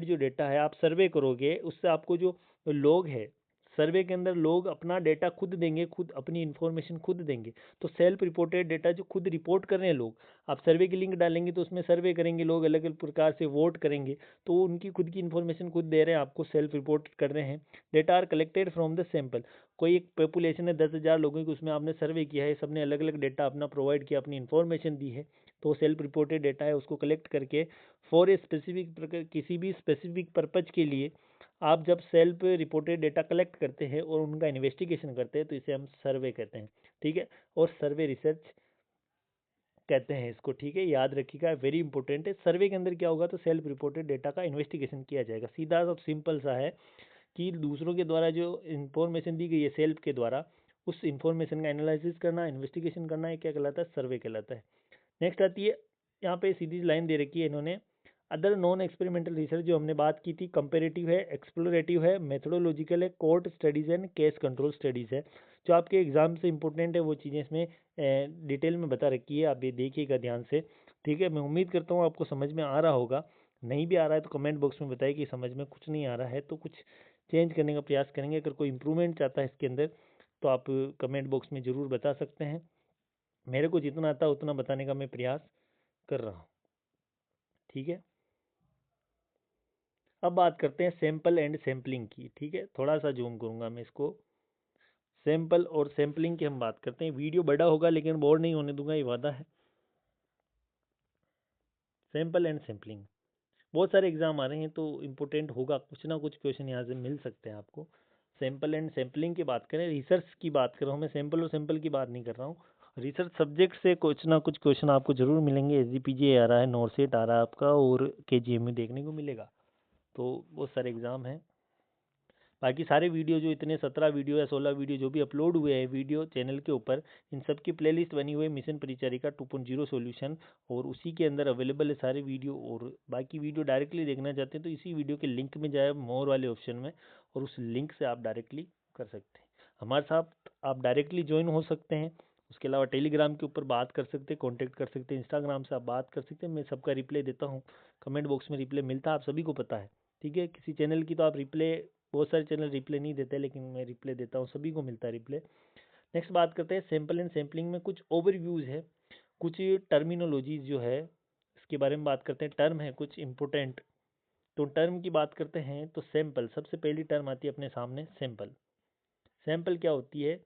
जो डेटा है आप सर्वे करोगे, उससे आपको जो लोग है सर्वे के अंदर, लोग अपना डेटा खुद देंगे, खुद अपनी इन्फॉर्मेशन खुद देंगे। तो सेल्फ रिपोर्टेड डेटा जो खुद रिपोर्ट कर रहे हैं लोग, आप सर्वे की लिंक डालेंगे तो उसमें सर्वे करेंगे लोग, अलग अलग प्रकार से वोट करेंगे, तो उनकी खुद की इन्फॉर्मेशन खुद दे रहे हैं, आपको सेल्फ रिपोर्ट कर रहे हैं। Data are collected from the sample, कोई एक पॉपुलेशन है 10,000 लोगों की, उसमें आपने सर्वे किया है, सबने अलग अलग डेटा अपना प्रोवाइड किया, अपनी इन्फॉर्मेशन दी है, तो सेल्फ रिपोर्टेड डेटा है, उसको कलेक्ट करके फॉर ए स्पेसिफिक, किसी भी स्पेसिफिक पर्पज के लिए आप जब सेल्फ रिपोर्टेड डेटा कलेक्ट करते हैं और उनका इन्वेस्टिगेशन करते हैं तो इसे हम सर्वे कहते हैं, ठीक है, और सर्वे रिसर्च कहते हैं इसको, ठीक है, याद रखिएगा, वेरी इंपॉर्टेंट है। सर्वे के अंदर क्या होगा, तो सेल्फ रिपोर्टेड डेटा का इन्वेस्टिगेशन किया जाएगा। सीधा सा सिंपल सा है कि दूसरों के द्वारा जो इंफॉर्मेशन दी गई है सेल्फ के द्वारा, उस इंफॉर्मेशन का एनालिसिस करना, इन्वेस्टिगेशन करना है, क्या कहलाता है, सर्वे कहलाता है। नेक्स्ट आती है, यहाँ पे सीधी लाइन दे रखी है इन्होंने, अदर नॉन एक्सपेरिमेंटल रिसर्च, जो हमने बात की थी, कंपेरेटिव है, एक्सप्लोरेटिव है, मेथोडोलॉजिकल है, court studies and case control studies है। जो आपके एग्जाम से इंपॉर्टेंट है वो चीज़ें इसमें डिटेल में बता रखी है, आप ये देखिएगा ध्यान से, ठीक है। मैं उम्मीद करता हूँ आपको समझ में आ रहा होगा, नहीं भी आ रहा है तो कमेंट बॉक्स में बताइए कि समझ में कुछ नहीं आ रहा है तो कुछ चेंज करने का प्रयास करेंगे। अगर कोई इंप्रूवमेंट चाहता है इसके अंदर तो आप कमेंट बॉक्स में ज़रूर बता सकते हैं। मेरे को जितना आता है उतना बताने का मैं प्रयास कर रहा हूँ, ठीक है। अब बात करते हैं सैंपल एंड सैम्पलिंग की, ठीक है, थोड़ा सा जूम करूंगा मैं इसको। सैंपल और सैम्पलिंग की हम बात करते हैं, वीडियो बड़ा होगा लेकिन बोर नहीं होने दूंगा, ये वादा है। सैंपल एंड सैम्पलिंग, बहुत सारे एग्जाम आ रहे हैं तो इम्पोर्टेंट होगा, कुछ ना कुछ क्वेश्चन यहाँ से मिल सकते हैं आपको। सैंपल एंड सैम्पलिंग की बात करें, रिसर्च की बात कर रहा हूँ मैं, सैंपल और सैंपल की बात नहीं कर रहा हूँ। रिसर्च सब्जेक्ट से कुछ ना कुछ क्वेश्चन आपको जरूर मिलेंगे, एसजीपीजे आ रहा है, नॉरसेट आ रहा है आपका, और केजीएमयू देखने को मिलेगा, तो बहुत सारे एग्जाम हैं। बाकी सारे वीडियो जो इतने 17 वीडियो या 16 वीडियो जो भी अपलोड हुए हैं वीडियो चैनल के ऊपर, इन सब की प्लेलिस्ट बनी हुई है मिशन परिचारिका 2.0 सॉल्यूशन, और उसी के अंदर अवेलेबल है सारे वीडियो। और बाकी वीडियो डायरेक्टली देखना चाहते हैं तो इसी वीडियो के लिंक में जाए, मोर वाले ऑप्शन में, और उस लिंक से आप डायरेक्टली कर सकते हैं हमारे साथ, आप डायरेक्टली ज्वाइन हो सकते हैं। उसके अलावा टेलीग्राम के ऊपर बात कर सकते हैं, कॉन्टैक्ट कर सकते हैं, इंस्टाग्राम से आप बात कर सकते हैं, मैं सबका रिप्लाई देता हूँ, कमेंट बॉक्स में रिप्लाई मिलता है, आप सभी को पता है, ठीक है। किसी चैनल की तो आप रिप्लाई, बहुत सारे चैनल रिप्लाई नहीं देते लेकिन मैं रिप्लाई देता हूँ, सभी को मिलता है रिप्लाई। नेक्स्ट बात करते हैं सैंपल एंड सैम्पलिंग में कुछ ओवरव्यूज़ है, कुछ टर्मिनोलॉजीज जो है इसके बारे में बात करते हैं, टर्म है कुछ इंपॉर्टेंट। तो टर्म की बात करते हैं तो सैंपल, सबसे पहली टर्म आती है अपने सामने, सैंपल। सैंपल क्या होती है,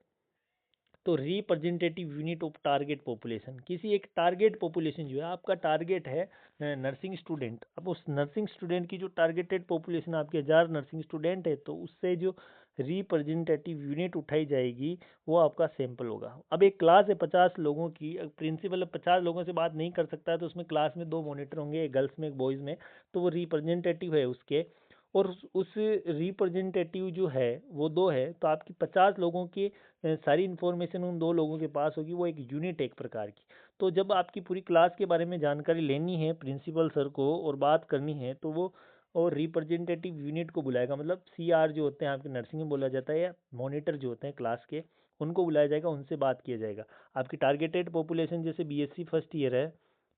तो representative unit of target population, किसी एक टारगेट पॉपुलेशन जो है, आपका टारगेट है नर्सिंग स्टूडेंट, अब उस नर्सिंग स्टूडेंट की जो टारगेटेड पॉपुलेशन आपके 1000 नर्सिंग स्टूडेंट है, तो उससे जो रिप्रेजेंटेटिव यूनिट उठाई जाएगी वो आपका सैंपल होगा। अब एक क्लास है 50 लोगों की, प्रिंसिपल 50 लोगों से बात नहीं कर सकता है तो उसमें क्लास में 2 मॉनिटर होंगे, एक गर्ल्स में एक बॉयज़ में, तो वो रिप्रेजेंटेटिव है उसके, और उस रिप्रेजेंटेटिव जो है वो 2 है, तो आपकी 50 लोगों की सारी इन्फॉर्मेशन उन 2 लोगों के पास होगी, वो एक यूनिट है एक प्रकार की। तो जब आपकी पूरी क्लास के बारे में जानकारी लेनी है प्रिंसिपल सर को और बात करनी है तो वो और रिप्रेजेंटेटिव यूनिट को बुलाएगा, मतलब सीआर जो होते हैं आपके नर्सिंग में बोला जाता है, या मॉनिटर जो होते हैं क्लास के, उनको बुलाया जाएगा, उनसे बात किया जाएगा। आपकी टारगेटेड पॉपुलेशन जैसे बीएससी फर्स्ट ईयर है,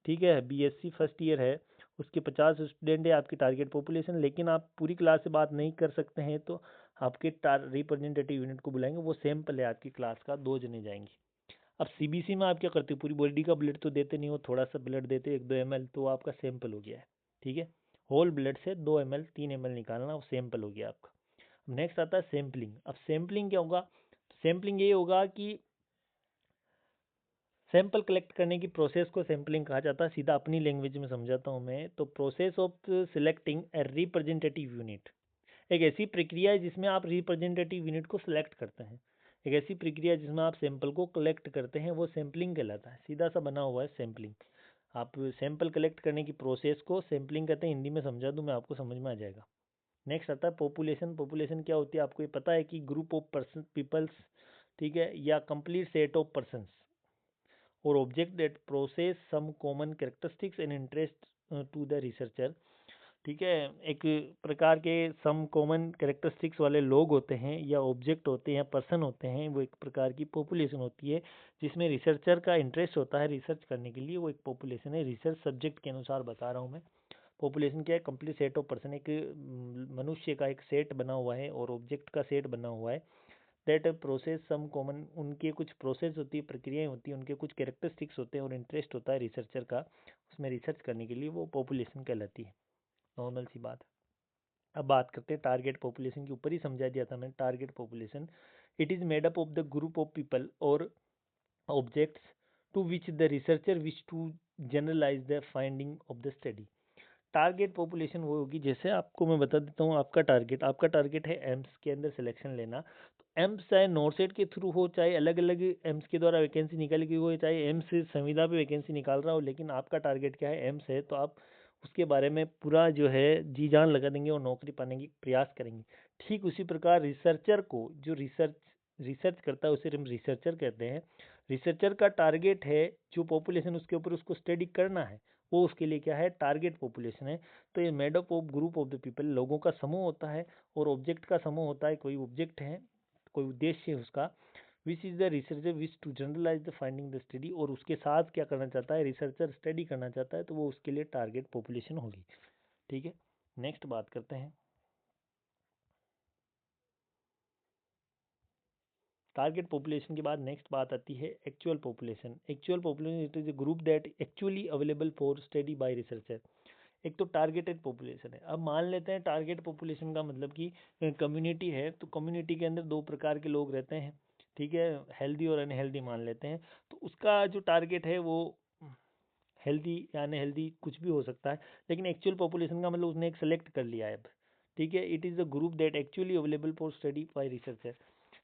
ठीक है, बीएससी फर्स्ट ईयर है, उसके 50 स्टूडेंट है आपकी टारगेट पॉपुलेशन, लेकिन आप पूरी क्लास से बात नहीं कर सकते हैं तो आपके रिप्रेजेंटेटिव यूनिट को बुलाएंगे, वो सैंपल है आपकी क्लास का, 2 जने जाएंगे। अब सीबीसी में आप क्या करते हो, पूरी बॉडी का ब्लड तो देते नहीं हो, थोड़ा सा ब्लड देते हो 1-2 ml, तो आपका सैंपल हो गया है, ठीक है। होल ब्लड से 2 ml 3 ml निकालना, वो सैंपल हो गया आपका। नेक्स्ट आता है सैंपलिंग। अब सैंपलिंग क्या होगा, सैंपलिंग ये होगा कि सैंपल कलेक्ट करने की प्रोसेस को सैंपलिंग कहा जाता है, सीधा अपनी लैंग्वेज में समझाता हूँ मैं, तो process of selecting a representative unit, एक ऐसी प्रक्रिया है जिसमें आप रिप्रेजेंटेटिव यूनिट को सिलेक्ट करते हैं, एक ऐसी प्रक्रिया जिसमें आप सैंपल को कलेक्ट करते हैं, वो सैंपलिंग कहलाता है, सीधा सा बना हुआ है सैंपलिंग। आप सैंपल कलेक्ट करने की प्रोसेस को सैम्पलिंग कहते हैं, हिंदी में समझा दूँ मैं आपको, समझ में आ जाएगा। नेक्स्ट आता है पॉपुलेशन। पॉपुलेशन क्या होती है आपको ये पता है कि ग्रुप ऑफ पर्सन पीपल्स, ठीक है, या कंप्लीट सेट ऑफ पर्सन्स और object that process some common characteristics and interest to the researcher, ठीक है। एक प्रकार के सम कॉमन कैरेक्टरिस्टिक्स वाले लोग होते हैं या ऑब्जेक्ट होते हैं, पर्सन होते हैं, वो एक प्रकार की पॉपुलेशन होती है जिसमें रिसर्चर का इंटरेस्ट होता है रिसर्च करने के लिए, वो एक पॉपुलेशन है। रिसर्च सब्जेक्ट के अनुसार बता रहा हूँ मैं। पॉपुलेशन क्या है? कंप्लीट सेट ऑफ पर्सन, एक मनुष्य का एक सेट बना हुआ है और ऑब्जेक्ट का सेट बना हुआ है। दैट प्रोसेस सम कॉमन, उनके कुछ प्रोसेस होती है, प्रक्रियाएं होती है, उनके कुछ कैरेक्टरिस्टिक्स होते हैं और इंटरेस्ट होता है रिसर्चर का उसमें रिसर्च करने के लिए, वो पॉपुलेशन कहलाती है। नॉर्मल सी बात है। अब बात करते हैं टारगेट पॉपुलेशन के ऊपर ही समझा दिया था मैंने। Target population, it is made up of the group of people और objects to which the researcher wish to generalize the finding of the study. Target population वो होगी, जैसे आपको मैं बता देता हूँ, आपका टारगेट है एम्स के अंदर सिलेक्शन लेना। तो एम्स चाहे नोरसेट के थ्रू हो, चाहे अलग अलग एम्स के द्वारा वैकेंसी निकाली गई हो, चाहे एम्स संविदा पे वैकेंसी निकाल रहा हो, लेकिन आपका टारगेट क्या है? एम्स है, तो आप उसके बारे में पूरा जो है जी जान लगा देंगे और नौकरी पाने की प्रयास करेंगे। ठीक उसी प्रकार रिसर्चर को, जो रिसर्च करता है उसे हम रिसर्चर कहते हैं। रिसर्चर का टारगेट है जो पॉपुलेशन उसके ऊपर उसको स्टडी करना है, वो उसके लिए क्या है? टारगेट पॉपुलेशन है। तो ये made up of group of the people, लोगों का समूह होता है और ऑब्जेक्ट का समूह होता है, कोई ऑब्जेक्ट है, कोई उद्देश्य है उसका। Which is the researcher which to generalize the finding the study, और उसके साथ क्या करना चाहता है? रिसर्चर स्टडी करना चाहता है, तो वो उसके लिए टारगेट पॉपुलेशन होगी। ठीक है, नेक्स्ट बात करते हैं। टारगेट पॉपुलेशन के बाद नेक्स्ट बात आती है actual population. Actual population it is a group that actually available for study bye researcher. एक तो टारगेटेड पॉपुलेशन है। अब मान लेते हैं टारगेट पॉपुलेशन का मतलब कि कम्युनिटी है, तो कम्युनिटी के अंदर दो प्रकार के लोग रहते हैं, ठीक है, हेल्दी और अनहेल्दी मान लेते हैं। तो उसका जो टारगेट है वो हेल्दी या अनहेल्दी कुछ भी हो सकता है, लेकिन एक्चुअल पॉपुलेशन का मतलब उसने एक सेलेक्ट कर लिया है अब। ठीक है, it is the group that actually available for study bye researcher,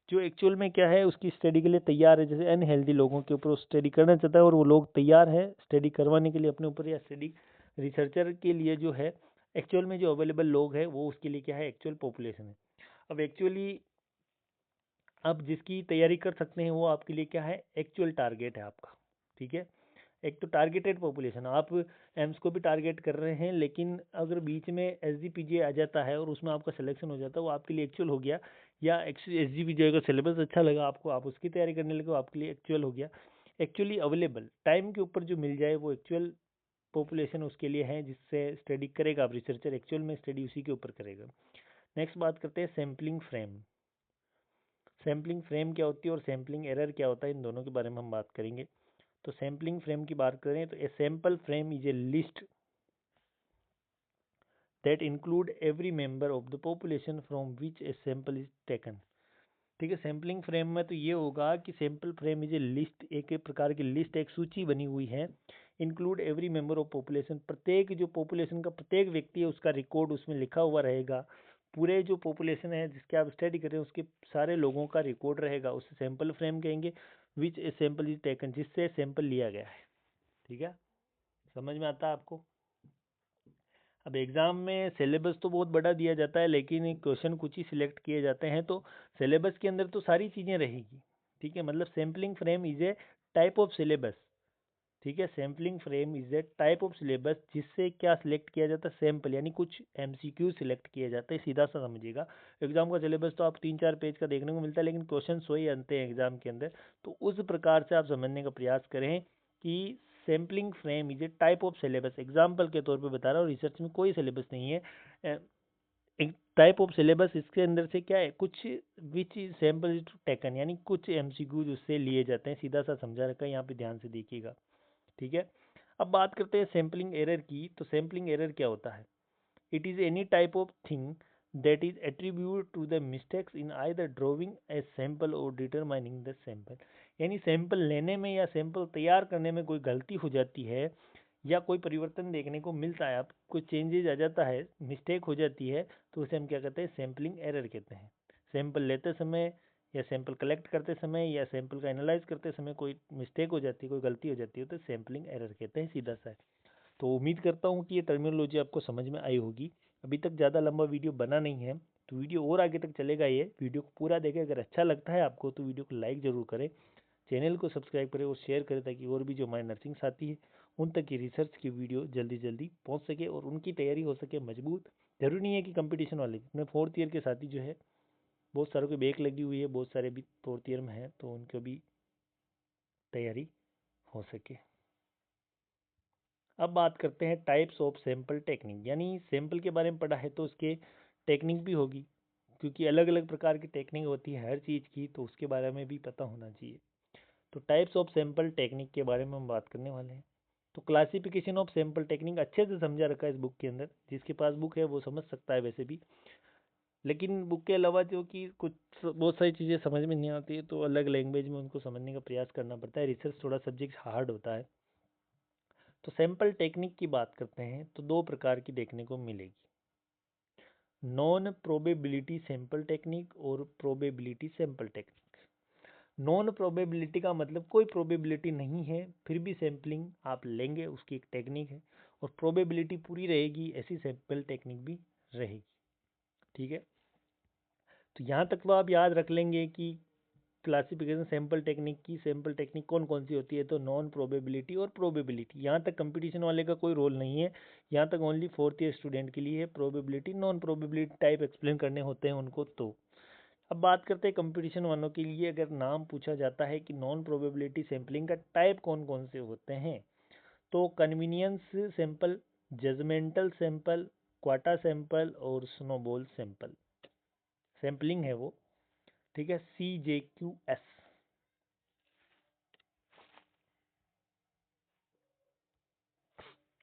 जो एक्चुअल में क्या है उसकी स्टडी के लिए तैयार है। जैसे अनहेल्दी लोगों के ऊपर स्टडी करना चाहता है और वो लोग तैयार है स्टडी करवाने के लिए अपने ऊपर, या स्टडी रिसर्चर के लिए जो है एक्चुअल में जो अवेलेबल लोग हैं वो उसके लिए क्या है? एक्चुअल पॉपुलेशन है। अब एक्चुअली आप जिसकी तैयारी कर सकते हैं वो आपके लिए क्या है? एक्चुअल टारगेट है आपका। ठीक है, एक तो टारगेटेड पॉपुलेशन, आप एम्स को भी टारगेट कर रहे हैं, लेकिन अगर बीच में एसजीपीजे आ जाता है और उसमें आपका सिलेक्शन हो जाता है, वो आपके लिए एक्चुअल हो गया। या एसजीपीजे का सिलेबस अच्छा लगा आपको, आप उसकी तैयारी करने लगे, वो आपके लिए एक्चुअल हो गया। एक्चुअली अवेलेबल टाइम के ऊपर जो मिल जाए वो एक्चुअल पॉपुलेशन उसके लिए है, जिससे स्टडी करेगा। आप रिसर्चर एक्चुअल में स्टडी उसी के ऊपर करेगा। नेक्स्ट बात करते हैं सैम्पलिंग फ्रेम। सैम्पलिंग फ्रेम क्या होती है और सैम्पलिंग एरर क्या होता है, इन दोनों के बारे में हम बात करेंगे। तो सैम्पलिंग फ्रेम की बात करें तो ए sample frame is a list that include every member of the population from which a sample is taken. ठीक है, सैम्पलिंग फ्रेम में तो ये होगा कि sample frame is a list, एक प्रकार की लिस्ट, एक सूची बनी हुई है। Include every member of population, प्रत्येक जो पॉपुलेशन का प्रत्येक व्यक्ति है उसका रिकॉर्ड उसमें लिखा हुआ रहेगा। पूरे जो पॉपुलेशन है जिसके आप स्टडी कर रहे हैं उसके सारे लोगों का रिकॉर्ड रहेगा, उसे सैंपल फ्रेम कहेंगे। विच ए सैंपल इज टेकन, जिससे सैंपल लिया गया है। ठीक है, समझ में आता है आपको? अब एग्जाम में सिलेबस तो बहुत बड़ा दिया जाता है, लेकिन क्वेश्चन कुछ ही सिलेक्ट किए जाते हैं, तो सिलेबस के अंदर तो सारी चीज़ें रहेगी। ठीक है, मतलब sampling frame is a type of syllabus. ठीक है, sampling frame is a type of syllabus, जिससे क्या सिलेक्ट किया जाता है? सैंपल, यानी कुछ एमसीक्यू सिलेक्ट किए जाते हैं। सीधा सा समझिएगा, एग्जाम का सिलेबस तो आप 3-4 पेज का देखने को मिलता है, लेकिन क्वेश्चन वही आते हैं एग्जाम के अंदर। तो उस प्रकार से आप समझने का प्रयास करें कि sampling frame is a type of syllabus. Example के तौर पे बता रहा हूँ, रिसर्च में कोई सिलेबस नहीं है। एक टाइप ऑफ सिलेबस, इसके अंदर से क्या है? कुछ विच सैंपल इज टेकन, यानी कुछ एमसीक्यूज उससे लिए जाते हैं। सीधा सा समझा रखा है, यहाँ पे ध्यान से देखिएगा। ठीक है, अब बात करते हैं सैम्पलिंग एरर की। तो सैम्पलिंग एरर क्या होता है? It is any type of thing that is attributed to the mistakes in either drawing a sample or determining the sample। यानी सैंपल लेने में या सैंपल तैयार करने में कोई गलती हो जाती है, या कोई परिवर्तन देखने को मिलता है, आप कोई चेंजेज आ जाता है, मिस्टेक हो जाती है, तो उसे हम क्या कहते हैं? सैम्पलिंग एरर कहते हैं। सैंपल लेते समय या सैंपल कलेक्ट करते समय या सैंपल का एनालाइज करते समय कोई मिस्टेक हो जाती है, कोई गलती हो जाती है तो सैम्पलिंग एरर कहते हैं, सीधा सा है। तो उम्मीद करता हूँ कि ये टर्मिनोलॉजी आपको समझ में आई होगी। अभी तक ज़्यादा लंबा वीडियो बना नहीं है, तो वीडियो और आगे तक चलेगा। ये वीडियो को पूरा देखें, अगर अच्छा लगता है आपको तो वीडियो को लाइक ज़रूर करें, चैनल को सब्सक्राइब करें और शेयर करें, ताकि और भी जो हमारे नर्सिंग साथी है उन तक की रिसर्च की वीडियो जल्दी जल्दी पहुंच सके और उनकी तैयारी हो सके मजबूत। जरूरी नहीं है कि कंपटीशन वाले, अपने 4th ईयर के साथी जो है बहुत सारों की बैक लगी हुई है, बहुत सारे भी 4th ईयर में है, तो उनको भी तैयारी हो सके। अब बात करते हैं टाइप्स ऑफ सैंपल टेक्निक, यानी सैंपल के बारे में पढ़ा है तो उसके टेक्निक भी होगी, क्योंकि अलग अलग प्रकार की टेक्निक होती है हर चीज़ की, तो उसके बारे में भी पता होना चाहिए। तो टाइप्स ऑफ सैंपल टेक्निक के बारे में हम बात करने वाले हैं। तो क्लासिफिकेशन ऑफ सैंपल टेक्निक अच्छे से समझा रखा है इस बुक के अंदर, जिसके पास बुक है वो समझ सकता है वैसे भी, लेकिन बुक के अलावा जो कि कुछ बहुत सारी चीज़ें समझ में नहीं आती है तो अलग लैंग्वेज में उनको समझने का प्रयास करना पड़ता है। रिसर्च थोड़ा सब्जेक्ट हार्ड होता है। तो सैंपल टेक्निक की बात करते हैं तो दो प्रकार की देखने को मिलेगी, नॉन प्रोबेबिलिटी सैंपल टेक्निक और probability sample technique. Non probability का मतलब कोई प्रोबेबिलिटी नहीं है फिर भी सैंपलिंग आप लेंगे, उसकी एक टेक्निक है। और प्रोबेबिलिटी पूरी रहेगी, ऐसी सैंपल टेक्निक भी रहेगी। ठीक है, तो यहाँ तक तो आप याद रख लेंगे कि क्लासिफिकेशन सैंपल टेक्निक की, सैंपल टेक्निक कौन कौन सी होती है, तो नॉन प्रोबेबिलिटी और प्रोबेबिलिटी। यहाँ तक कंपटीशन वाले का कोई रोल नहीं है, यहाँ तक ओनली 4th ईयर स्टूडेंट के लिए है। Probability non probability type explain करने होते हैं उनको। तो अब बात करते हैं कंपटीशन वालों के लिए, अगर नाम पूछा जाता है कि नॉन प्रोबेबिलिटी सैंपलिंग का टाइप कौन कौन से होते हैं, तो convenience sample, judgmental sample, quota sample और स्नोबॉल सैंपल सैंपलिंग है वो। ठीक है, CJQS।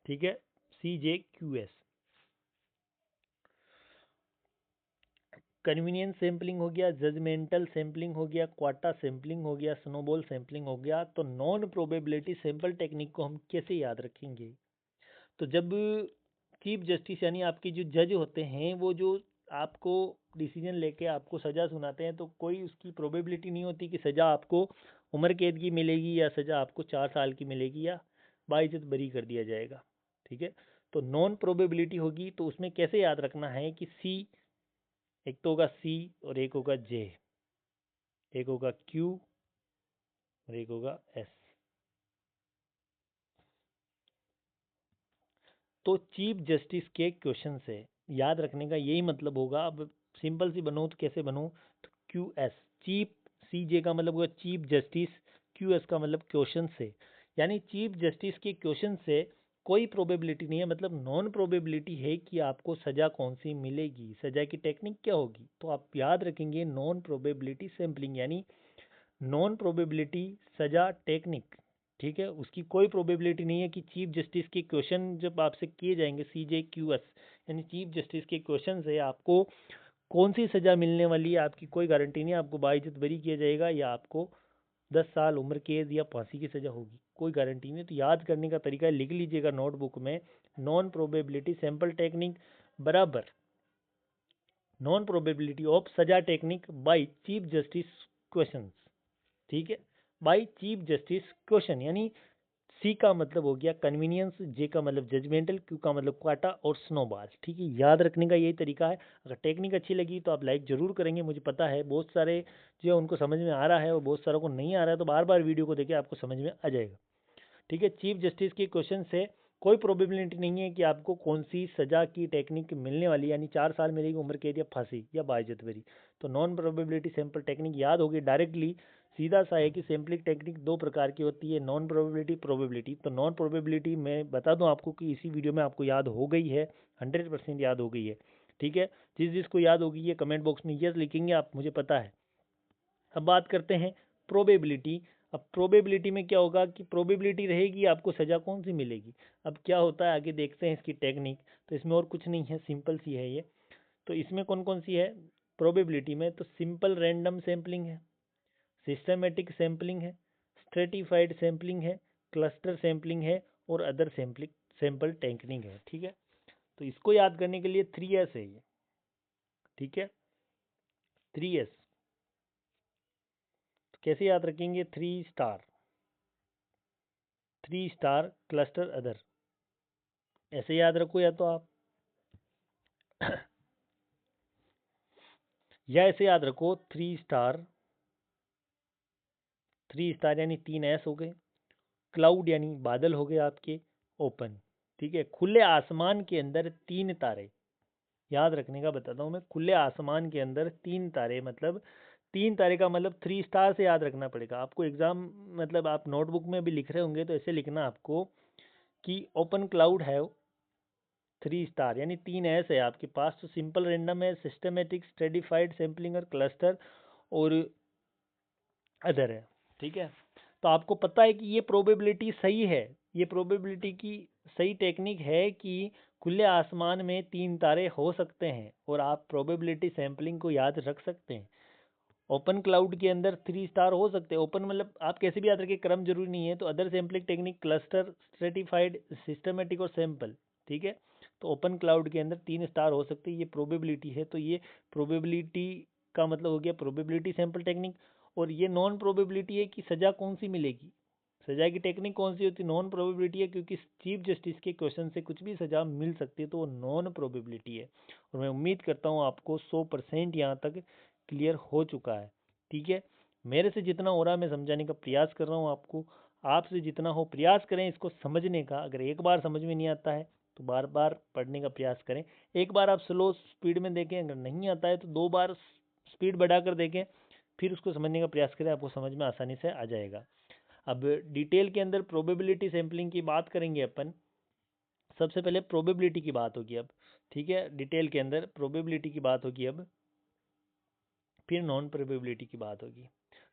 ठीक है, CJQS। कन्वीनियंस सैंपलिंग हो गया, जजमेंटल सैंपलिंग हो गया, क्वाटा सैंपलिंग हो गया, स्नोबॉल सैंपलिंग हो गया। तो नॉन प्रोबेबिलिटी सैंपल टेक्निक को हम कैसे याद रखेंगे, तो जब चीफ जस्टिस यानी आपके जो जज होते हैं वो जो आपको डिसीजन लेके आपको सज़ा सुनाते हैं, तो कोई उसकी प्रोबेबिलिटी नहीं होती कि सज़ा आपको उम्र कैद की मिलेगी या सज़ा आपको 4 साल की मिलेगी या बाइज्जत बरी कर दिया जाएगा। ठीक है, तो नॉन प्रोबेबिलिटी होगी, तो उसमें कैसे याद रखना है कि सी, एक तो होगा सी और एक होगा जे, एक होगा क्यू और एक होगा एस। तो चीफ जस्टिस के क्वेश्चन से याद रखने का यही मतलब होगा। अब सिंपल सी बनूँ तो कैसे बनूँ, तो क्यू एस, चीफ, सी जे का मतलब होगा चीफ जस्टिस, क्यू एस का मतलब क्वेश्चन से, यानी चीफ जस्टिस के क्वेश्चन से कोई प्रोबेबिलिटी नहीं है, मतलब नॉन प्रोबेबिलिटी है कि आपको सज़ा कौन सी मिलेगी, सज़ा की टेक्निक क्या होगी। तो आप याद रखेंगे नॉन प्रोबेबिलिटी सैंपलिंग, यानी नॉन प्रोबेबिलिटी सजा टेक्निक। ठीक है, उसकी कोई प्रोबेबिलिटी नहीं है कि चीफ जस्टिस के क्वेश्चन जब आपसे किए जाएंगे, CJQS यानी चीफ जस्टिस के क्वेश्चन से आपको कौन सी सजा मिलने वाली है, आपकी कोई गारंटी नहीं है। आपको बाइज्जत बरी किया जाएगा या आपको 10 साल उम्र कैद या फांसी की सजा होगी, कोई गारंटी नहीं। तो याद करने का तरीका लिख लीजिएगा नोटबुक में, नॉन प्रोबेबिलिटी सैंपल टेक्निक बराबर नॉन प्रोबेबिलिटी ऑफ सजा technique by chief justice question. ठीक है, बाई चीफ जस्टिस क्वेश्चन, यानी सी का मतलब हो गया कन्वीनियंस, जे का मतलब जजमेंटल, क्यू का मतलब क्वाटा और स्नोबॉल। ठीक है, याद रखने का यही तरीका है। अगर टेक्निक अच्छी लगी तो आप लाइक जरूर करेंगे, मुझे पता है बहुत सारे जो है उनको समझ में आ रहा है और बहुत सारों को नहीं आ रहा है, तो बार बार वीडियो को देखिए, आपको समझ में आ जाएगा। ठीक है, चीफ जस्टिस के क्वेश्चन से कोई प्रोबेबिलिटी नहीं है कि आपको कौन सी सजा की टेक्निक मिलने वाली, यानी 4 साल मिलेगी उम्र कैद या फांसी या बाइज्जत बरी। तो नॉन प्रोबेबिलिटी सैंपल टेक्निक याद होगी डायरेक्टली, सीधा सा है कि सैंपलिंग टेक्निक दो प्रकार की होती है, नॉन प्रोबेबिलिटी, प्रोबेबिलिटी। तो नॉन प्रोबेबिलिटी मैं बता दूं आपको कि इसी वीडियो में आपको याद हो गई है, 100% याद हो गई है। ठीक है, जिसको याद होगी ये कमेंट बॉक्स में यस लिखेंगे आप, मुझे पता है। अब बात करते हैं प्रोबेबिलिटी। अब प्रोबेबिलिटी में क्या होगा कि प्रोबेबिलिटी रहेगी आपको सज़ा कौन सी मिलेगी। अब क्या होता है आगे देखते हैं इसकी टेक्निक। तो इसमें और कुछ नहीं है, सिंपल सी है ये। तो इसमें कौन कौन सी है प्रोबेबिलिटी में, तो सिंपल रैंडम सैम्पलिंग है, सिस्टमेटिक सैम्पलिंग है, स्ट्रेटिफाइड सैम्पलिंग है, क्लस्टर सैम्पलिंग है और अदर सैंपल टेक्निक है। ठीक है, तो इसको याद करने के लिए 3S है ये। ठीक है, 3S। कैसे याद रखेंगे? 3 स्टार क्लस्टर अदर, ऐसे याद रखो या तो आप या ऐसे याद रखो 3 स्टार यानी 3S हो गए, क्लाउड यानी बादल हो गए आपके, ओपन। ठीक है, खुले आसमान के अंदर 3 तारे, याद रखने का बताता हूँ मैं। खुले आसमान के अंदर 3 तारे, मतलब 3 तारे का मतलब 3 स्टार से याद रखना पड़ेगा आपको। एग्जाम मतलब आप नोटबुक में भी लिख रहे होंगे तो ऐसे लिखना आपको कि ओपन क्लाउड है 3 स्टार यानी 3S है आपके पास। तो सिंपल रेंडम है, सिस्टमेटिक, स्ट्रेटिफाइड, सैम्पलिंग और क्लस्टर और अदर है। ठीक है, तो आपको पता है कि ये प्रोबेबिलिटी सही है, ये प्रोबेबिलिटी की सही टेक्निक है कि खुले आसमान में 3 तारे हो सकते हैं और आप प्रोबेबिलिटी सैम्पलिंग को याद रख सकते हैं। ओपन क्लाउड के अंदर 3 स्टार हो सकते हैं, ओपन मतलब आप कैसे भी याद रखिए, क्रम जरूरी नहीं है। तो other sampling technique, cluster, stratified, systematic और सैंपल। ठीक है, तो ओपन क्लाउड के अंदर 3 स्टार हो सकते हैं, ये प्रोबेबिलिटी है। तो ये प्रोबेबिलिटी का मतलब हो गया प्रोबेबिलिटी सैंपल टेक्निक। और ये नॉन प्रोबेबिलिटी है कि सजा कौन सी मिलेगी, सजा की टेक्निक कौन सी होती है? नॉन प्रोबेबिलिटी है, क्योंकि चीफ जस्टिस के क्वेश्चन से कुछ भी सजा मिल सकती है, तो वो नॉन प्रोबेबिलिटी है। और मैं उम्मीद करता हूँ आपको 100% यहाँ तक क्लियर हो चुका है। ठीक है, मेरे से जितना हो रहा है मैं समझाने का प्रयास कर रहा हूँ आपको, आपसे जितना हो प्रयास करें इसको समझने का। अगर एक बार समझ में नहीं आता है तो बार बार पढ़ने का प्रयास करें। एक बार आप स्लो स्पीड में देखें, अगर नहीं आता है तो 2 बार स्पीड बढ़ाकर देखें, फिर उसको समझने का प्रयास करें, आपको समझ में आसानी से आ जाएगा। अब डिटेल के अंदर प्रोबेबिलिटी सैम्पलिंग की बात करेंगे अपन। सबसे पहले प्रोबेबिलिटी की बात होगी अब। ठीक है, डिटेल के अंदर प्रोबेबिलिटी की बात होगी अब, फिर नॉन प्रोबेबिलिटी की बात होगी।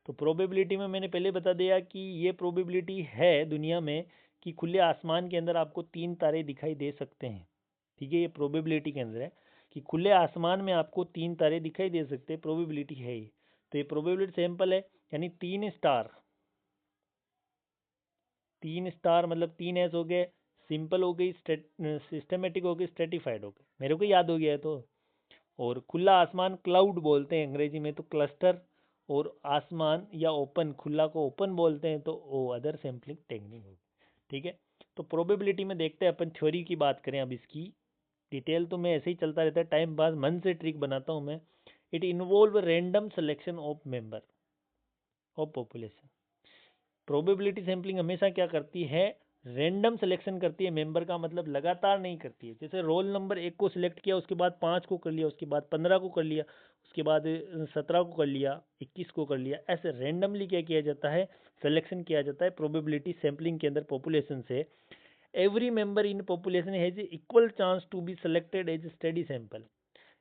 तो प्रोबेबिलिटी में मैंने पहले बता दिया कि ये प्रोबेबिलिटी है दुनिया में कि खुले आसमान के अंदर आपको 3 तारे दिखाई दे सकते हैं। ठीक है, ये प्रोबेबिलिटी के अंदर है कि खुले आसमान में आपको 3 तारे दिखाई दे सकते हैं, प्रोबेबिलिटी है ये। तो ये प्रोबेबिलिटी सैंपल है, यानी 3 स्टार, 3 स्टार मतलब 3S हो गए, सिंपल हो गई, सिस्टमेटिक हो गई, स्ट्रेटिफाइड हो गई। मेरे को याद हो गया है तो। और खुला आसमान क्लाउड बोलते हैं अंग्रेजी में, तो क्लस्टर, और आसमान या ओपन, खुला को ओपन बोलते हैं, तो वो अदर सैम्पलिंग टेक्निक होगी। ठीक है, तो प्रोबेबिलिटी में देखते हैं अपन, थ्योरी की बात करें अब इसकी। डिटेल तो मैं ऐसे ही चलता रहता है, टाइम पास मन से ट्रिक बनाता हूँ मैं। It involve random selection of member of population. Probability sampling हमेशा क्या करती है? रैंडम सिलेक्शन करती है मेंबर का, मतलब लगातार नहीं करती है। जैसे रोल नंबर 1 को सिलेक्ट किया, उसके बाद 5 को कर लिया, उसके बाद 15 को कर लिया, उसके बाद 17 को कर लिया, 21 को कर लिया, ऐसे रैंडमली क्या किया जाता है? सिलेक्शन किया जाता है प्रोबेबिलिटी सैम्पलिंग के अंदर पॉपुलेशन से। Every member in population has equal chance to be selected as study sample.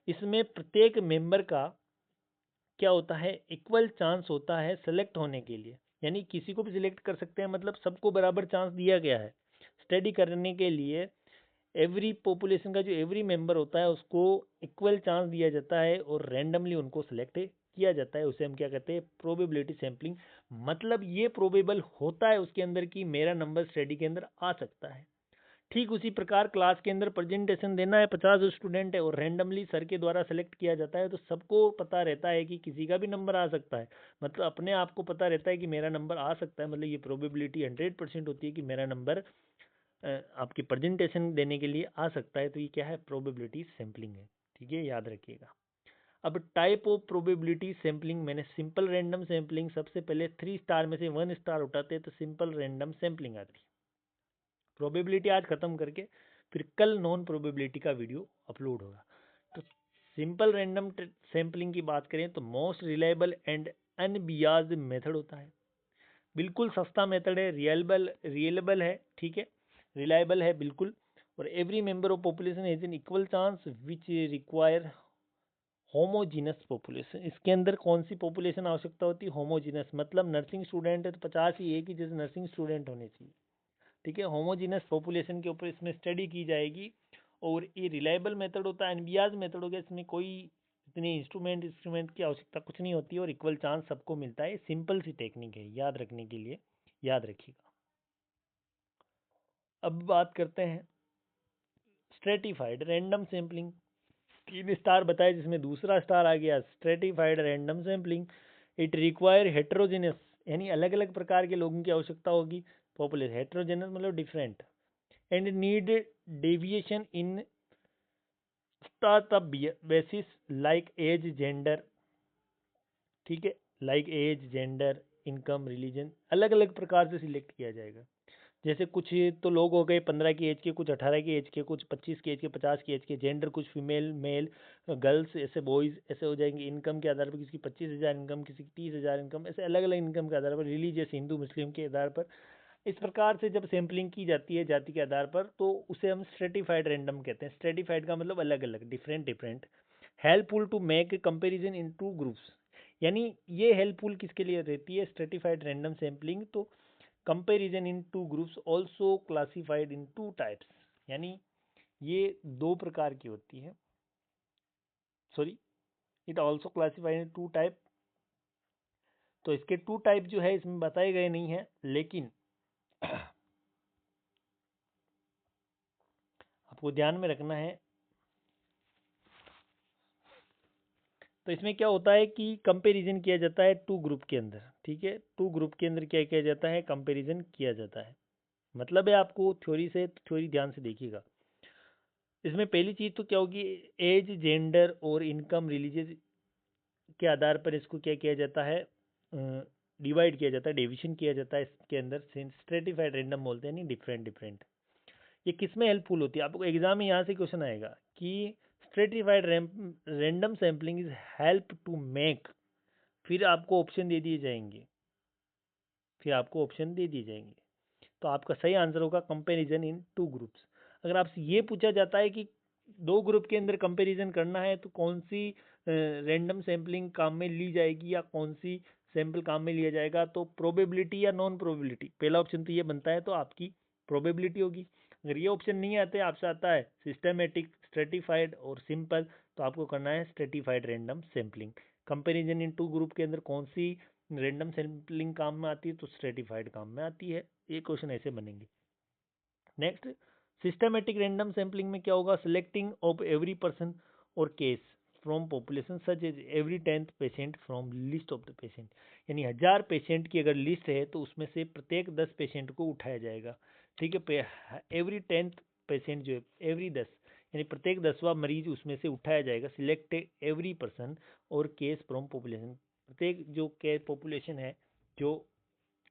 इसमें प्रत्येक मेंबर का क्या होता है? इक्वल चांस होता है सेलेक्ट होने के लिए, यानी किसी को भी सिलेक्ट कर सकते हैं, मतलब सबको बराबर चांस दिया गया है स्टडी करने के लिए। एवरी पॉपुलेशन का जो एवरी मेंबर होता है उसको इक्वल चांस दिया जाता है और रैंडमली उनको सिलेक्ट किया जाता है। उसे हम क्या कहते हैं? Probability sampling. मतलब ये प्रोबेबल होता है उसके अंदर कि मेरा नंबर स्टडी के अंदर आ सकता है। ठीक उसी प्रकार क्लास के अंदर प्रेजेंटेशन देना है, 50 स्टूडेंट है और रैंडमली सर के द्वारा सेलेक्ट किया जाता है, तो सबको पता रहता है कि किसी का भी नंबर आ सकता है। मतलब अपने आप को पता रहता है कि मेरा नंबर आ सकता है, मतलब ये प्रोबेबिलिटी 100% होती है कि मेरा नंबर आपकी प्रेजेंटेशन देने के लिए आ सकता है। तो ये क्या है? प्रोबेबिलिटी सैम्पलिंग है। ठीक है, याद रखिएगा। अब टाइप ऑफ प्रोबेबिलिटी सैम्पलिंग, मैंने सिंपल रैंडम सैम्पलिंग, सबसे पहले 3 स्टार में से 1 स्टार उठाते हैं तो सिंपल रैंडम सैम्पलिंग आती है। प्रोबेबिलिटी आज खत्म करके फिर कल नॉन प्रोबेबिलिटी का वीडियो अपलोड होगा। तो सिंपल रैंडम सैम्पलिंग की बात करें तो मोस्ट रिलायबल एंड अनबियास्ड मेथड होता है। बिल्कुल सस्ता मेथड है, रियलेबल है। ठीक है, रिलायबल है बिल्कुल। और every member of population has an equal chance which require homogeneous population. इसके अंदर कौन सी पॉपुलेशन आवश्यकता होती है? होमोजीनस, मतलब नर्सिंग स्टूडेंट है तो 50 ही एक ही जैसे नर्सिंग स्टूडेंट होने चाहिए। ठीक है, होमोजीनस पॉपुलेशन के ऊपर इसमें स्टडी की जाएगी। और ये रिलायबल मेथड होता है, अनबियास्ड मेथड हो गया, इसमें कोई इतनी इंस्ट्रूमेंट की आवश्यकता कुछ नहीं होती है और इक्वल चांस सबको मिलता है। सिंपल सी टेक्निक है याद रखने के लिए, याद रखिएगा। अब बात करते हैं स्ट्रेटिफाइड रैंडम सैम्पलिंग। 3 स्टार बताए जिसमें दूसरा स्टार आ गया stratified random sampling. It require heterogeneous, यानी अलग अलग प्रकार के लोगों की आवश्यकता होगी। पॉपुलेशन हेट्रोजेनस मतलब different, and need deviation in startup basis like age gender, ठीक है, like age gender income religion, अलग अलग प्रकार से सिलेक्ट किया जाएगा। जैसे कुछ तो लोग हो गए 15 की एज के, कुछ 18 की एज के, कुछ 25 की एज के, 50 की एज के, जेंडर कुछ फीमेल मेल गर्ल्स ऐसे बॉयज़ ऐसे हो जाएंगे। इनकम के आधार पर किसी की 25,000 इनकम, किसी की 30,000 इनकम, ऐसे अलग अलग इनकम के आधार पर, रिलीजियस हिंदू मुस्लिम के आधार पर, इस प्रकार से जब सैम्पलिंग की जाती है जाति के आधार पर, तो उसे हम स्ट्रेटिफाइड रैंडम कहते हैं। स्ट्रेटिफाइड का मतलब अलग अलग, different different. Helpful to make comparison in two groups, यानी ये हेल्पफुल किसके लिए रहती है स्ट्रेटिफाइड रैंडम सैम्पलिंग, तो comparison in two groups also classified in two types, यानी ये दो प्रकार की होती है, sorry, it also classified in two type. तो इसके टू टाइप जो है इसमें बताए गए नहीं है, लेकिन आपको ध्यान में रखना है। तो इसमें क्या होता है कि कंपैरिजन किया जाता है टू ग्रुप के अंदर, ठीक है, टू ग्रुप के अंदर क्या किया जाता है, कंपैरिजन किया जाता है। मतलब है आपको थ्योरी से, थ्योरी ध्यान से देखिएगा। इसमें पहली चीज तो क्या होगी, एज जेंडर और इनकम रिलीजियस के आधार पर इसको क्या किया जाता है, डिवाइड किया जाता है, डिवीजन किया जाता है इसके अंदर। स्ट्रेटिफाइड रैंडम बोलते हैं, नहीं डिफरेंट डिफरेंट। ये किस में हेल्पफुल होती है, आपको एग्जाम में यहाँ से क्वेश्चन आएगा कि stratified random sampling is help to make, फिर आपको ऑप्शन दे दिए जाएंगे, फिर आपको ऑप्शन दे दिए जाएंगे। तो आपका सही आंसर होगा कंपैरिजन इन टू ग्रुप्स। अगर आपसे ये पूछा जाता है कि दो ग्रुप के अंदर कंपैरिजन करना है तो कौन सी रैंडम सैम्पलिंग काम में ली जाएगी या कौन सी सैंपल काम में लिया जाएगा, तो प्रोबेबिलिटी या नॉन प्रोबेबिलिटी, पहला ऑप्शन तो ये बनता है, तो आपकी प्रोबेबिलिटी होगी। अगर ये ऑप्शन नहीं आते, आपसे आता है सिस्टमेटिक, स्ट्रेटिफाइड और सिंपल, तो आपको करना है stratified random sampling. Comparison in two group के अंदर कौन सी रैंडम सैम्पलिंग काम में आती है, तो स्ट्रेटिफाइड काम में आती है। ये क्वेश्चन ऐसे बनेंगे। नेक्स्ट, सिस्टमेटिक रैंडम सैम्पलिंग में क्या होगा, सिलेक्टिंग ऑफ एवरी पर्सन और case from population such as every 10th patient from list of the patient, यानी 1000 पेशेंट की अगर लिस्ट है तो उसमें से प्रत्येक 10 पेशेंट को उठाया जाएगा, ठीक है। एवरी 10th पेशेंट जो है, एवरी 10 यानी प्रत्येक 10वां मरीज उसमें से उठाया जाएगा। सिलेक्ट एवरी पर्सन और केस फ्रॉम पॉपुलेशन, प्रत्येक जो केस पॉपुलेशन है, जो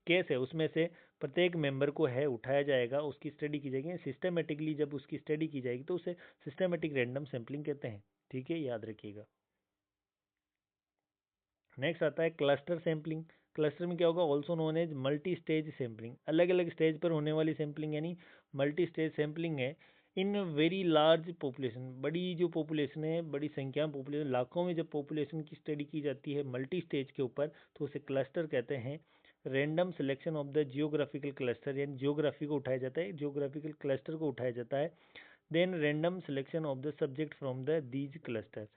केस है उसमें से प्रत्येक मेंबर को है उठाया जाएगा, उसकी स्टडी की जाएगी। सिस्टमेटिकली जब उसकी स्टडी की जाएगी तो उसे सिस्टमेटिक रैंडम सैम्पलिंग कहते हैं, ठीक है, याद रखिएगा। नेक्स्ट आता है क्लस्टर सैम्पलिंग। क्लस्टर में क्या होगा, also known as multi stage sampling, अलग अलग स्टेज पर होने वाली सैम्पलिंग यानी मल्टी स्टेज सैम्पलिंग है। इन वेरी लार्ज पॉपुलेशन, बड़ी जो पॉपुलेशन है, बड़ी संख्या में पॉपुलेशन, लाखों में जब पॉपुलेशन की स्टडी की जाती है मल्टी स्टेज के ऊपर, तो उसे क्लस्टर कहते हैं। Random selection of the geographical cluster, यानी जियोग्राफी को उठाया जाता है, जियोग्राफिकल क्लस्टर को उठाया जाता है। Then random selection of the subject from the these cluster,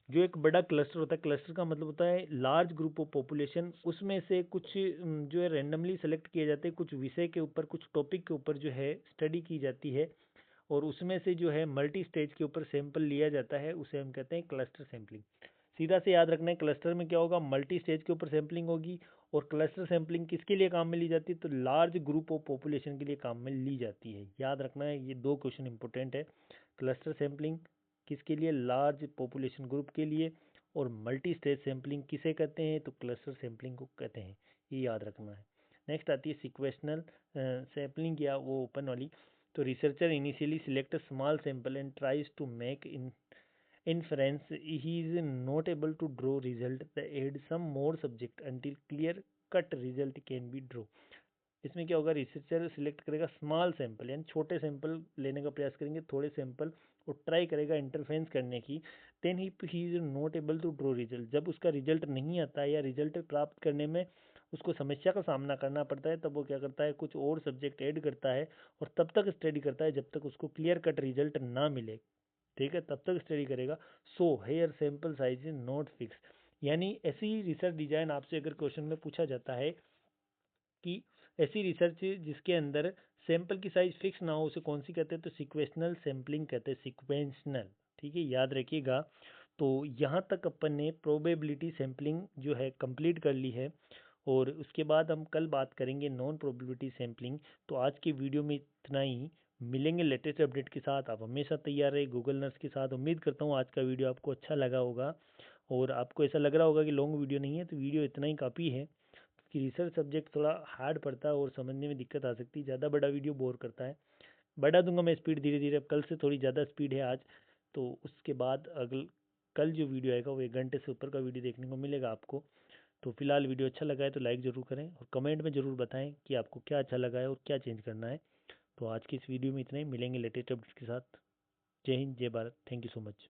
जो एक बड़ा क्लस्टर होता है, क्लस्टर का मतलब होता है लार्ज ग्रुप ऑफ पॉपुलेशन, उसमें से कुछ जो है रैंडमली सेलेक्ट किए जाते हैं, कुछ विषय के ऊपर, कुछ टॉपिक के ऊपर जो है स्टडी की जाती है, और उसमें से जो है मल्टी स्टेज के ऊपर सैंपल लिया जाता है, उसे हम कहते हैं क्लस्टर सैंपलिंग। सीधा से याद रखना है, क्लस्टर में क्या होगा, मल्टी स्टेज के ऊपर सैंपलिंग होगी। और क्लस्टर सैंपलिंग किसके लिए काम में ली जाती है, तो लार्ज ग्रुप ऑफ पॉपुलेशन के लिए काम में ली जाती है। याद रखना है, ये दो क्वेश्चन इंपॉर्टेंट है। क्लस्टर सैंपलिंग किसके लिए, लार्ज पॉपुलेशन ग्रुप के लिए। और मल्टी स्टेज सैंपलिंग किसे कहते हैं, तो क्लस्टर सैंपलिंग को कहते हैं, ये याद रखना है। नेक्स्ट आती है सिक्वेशनल सैंपलिंग, या वो ओपन वाली। तो researcher initially select a small sample and tries to make in inference, he is not able to draw result, they add some more subject until clear cut result can be draw। इसमें क्या होगा, researcher select करेगा small sample, यानी छोटे sample लेने का प्रयास करेंगे, थोड़े सैंपल, और ट्राई करेगा इंटरफेरेंस करने की। Then he is not able to draw result, जब उसका रिजल्ट नहीं आता है या रिजल्ट प्राप्त करने में उसको समस्या का सामना करना पड़ता है, तब वो क्या करता है, कुछ और सब्जेक्ट ऐड करता है, और तब तक स्टडी करता है जब तक उसको क्लियर कट रिजल्ट ना मिले, ठीक है, तब तक स्टडी करेगा। So here sample size is not fix, यानी ऐसी रिसर्च डिजाइन आपसे अगर क्वेश्चन में पूछा जाता है कि ऐसी रिसर्च जिसके अंदर सैंपल की साइज फिक्स ना हो, उसे कौन सी कहते हैं, तो सिक्वेशनल सैंपलिंग कहते हैं, सिक्वेंशनल, ठीक है, याद रखिएगा। तो यहाँ तक अपन ने प्रोबेबिलिटी सैम्पलिंग जो है कंप्लीट कर ली है, और उसके बाद हम कल बात करेंगे नॉन प्रोबेबिलिटी सैम्पलिंग। तो आज की वीडियो में इतना ही। मिलेंगे लेटेस्ट अपडेट के साथ। आप हमेशा तैयार रहे गूगल नर्स के साथ। उम्मीद करता हूँ आज का वीडियो आपको अच्छा लगा होगा, और आपको ऐसा लग रहा होगा कि लॉन्ग वीडियो नहीं है, तो वीडियो इतना ही काफ़ी है, क्योंकि रिसर्च सब्जेक्ट थोड़ा हार्ड पड़ता है और समझने में दिक्कत आ सकती है। ज़्यादा बड़ा वीडियो बोर करता है। बढ़ा दूंगा मैं स्पीड धीरे धीरे। अब कल से थोड़ी ज़्यादा स्पीड है आज, तो उसके बाद अगल कल जो वीडियो आएगा वो 1 घंटे से ऊपर का वीडियो देखने को मिलेगा आपको। तो फिलहाल वीडियो अच्छा लगा है तो लाइक ज़रूर करें, और कमेंट में ज़रूर बताएं कि आपको क्या अच्छा लगा है और क्या चेंज करना है। तो आज की इस वीडियो में इतना ही। मिलेंगे लेटेस्ट अपडेट्स के साथ। जय हिंद, जय Bharat. Thank you so much.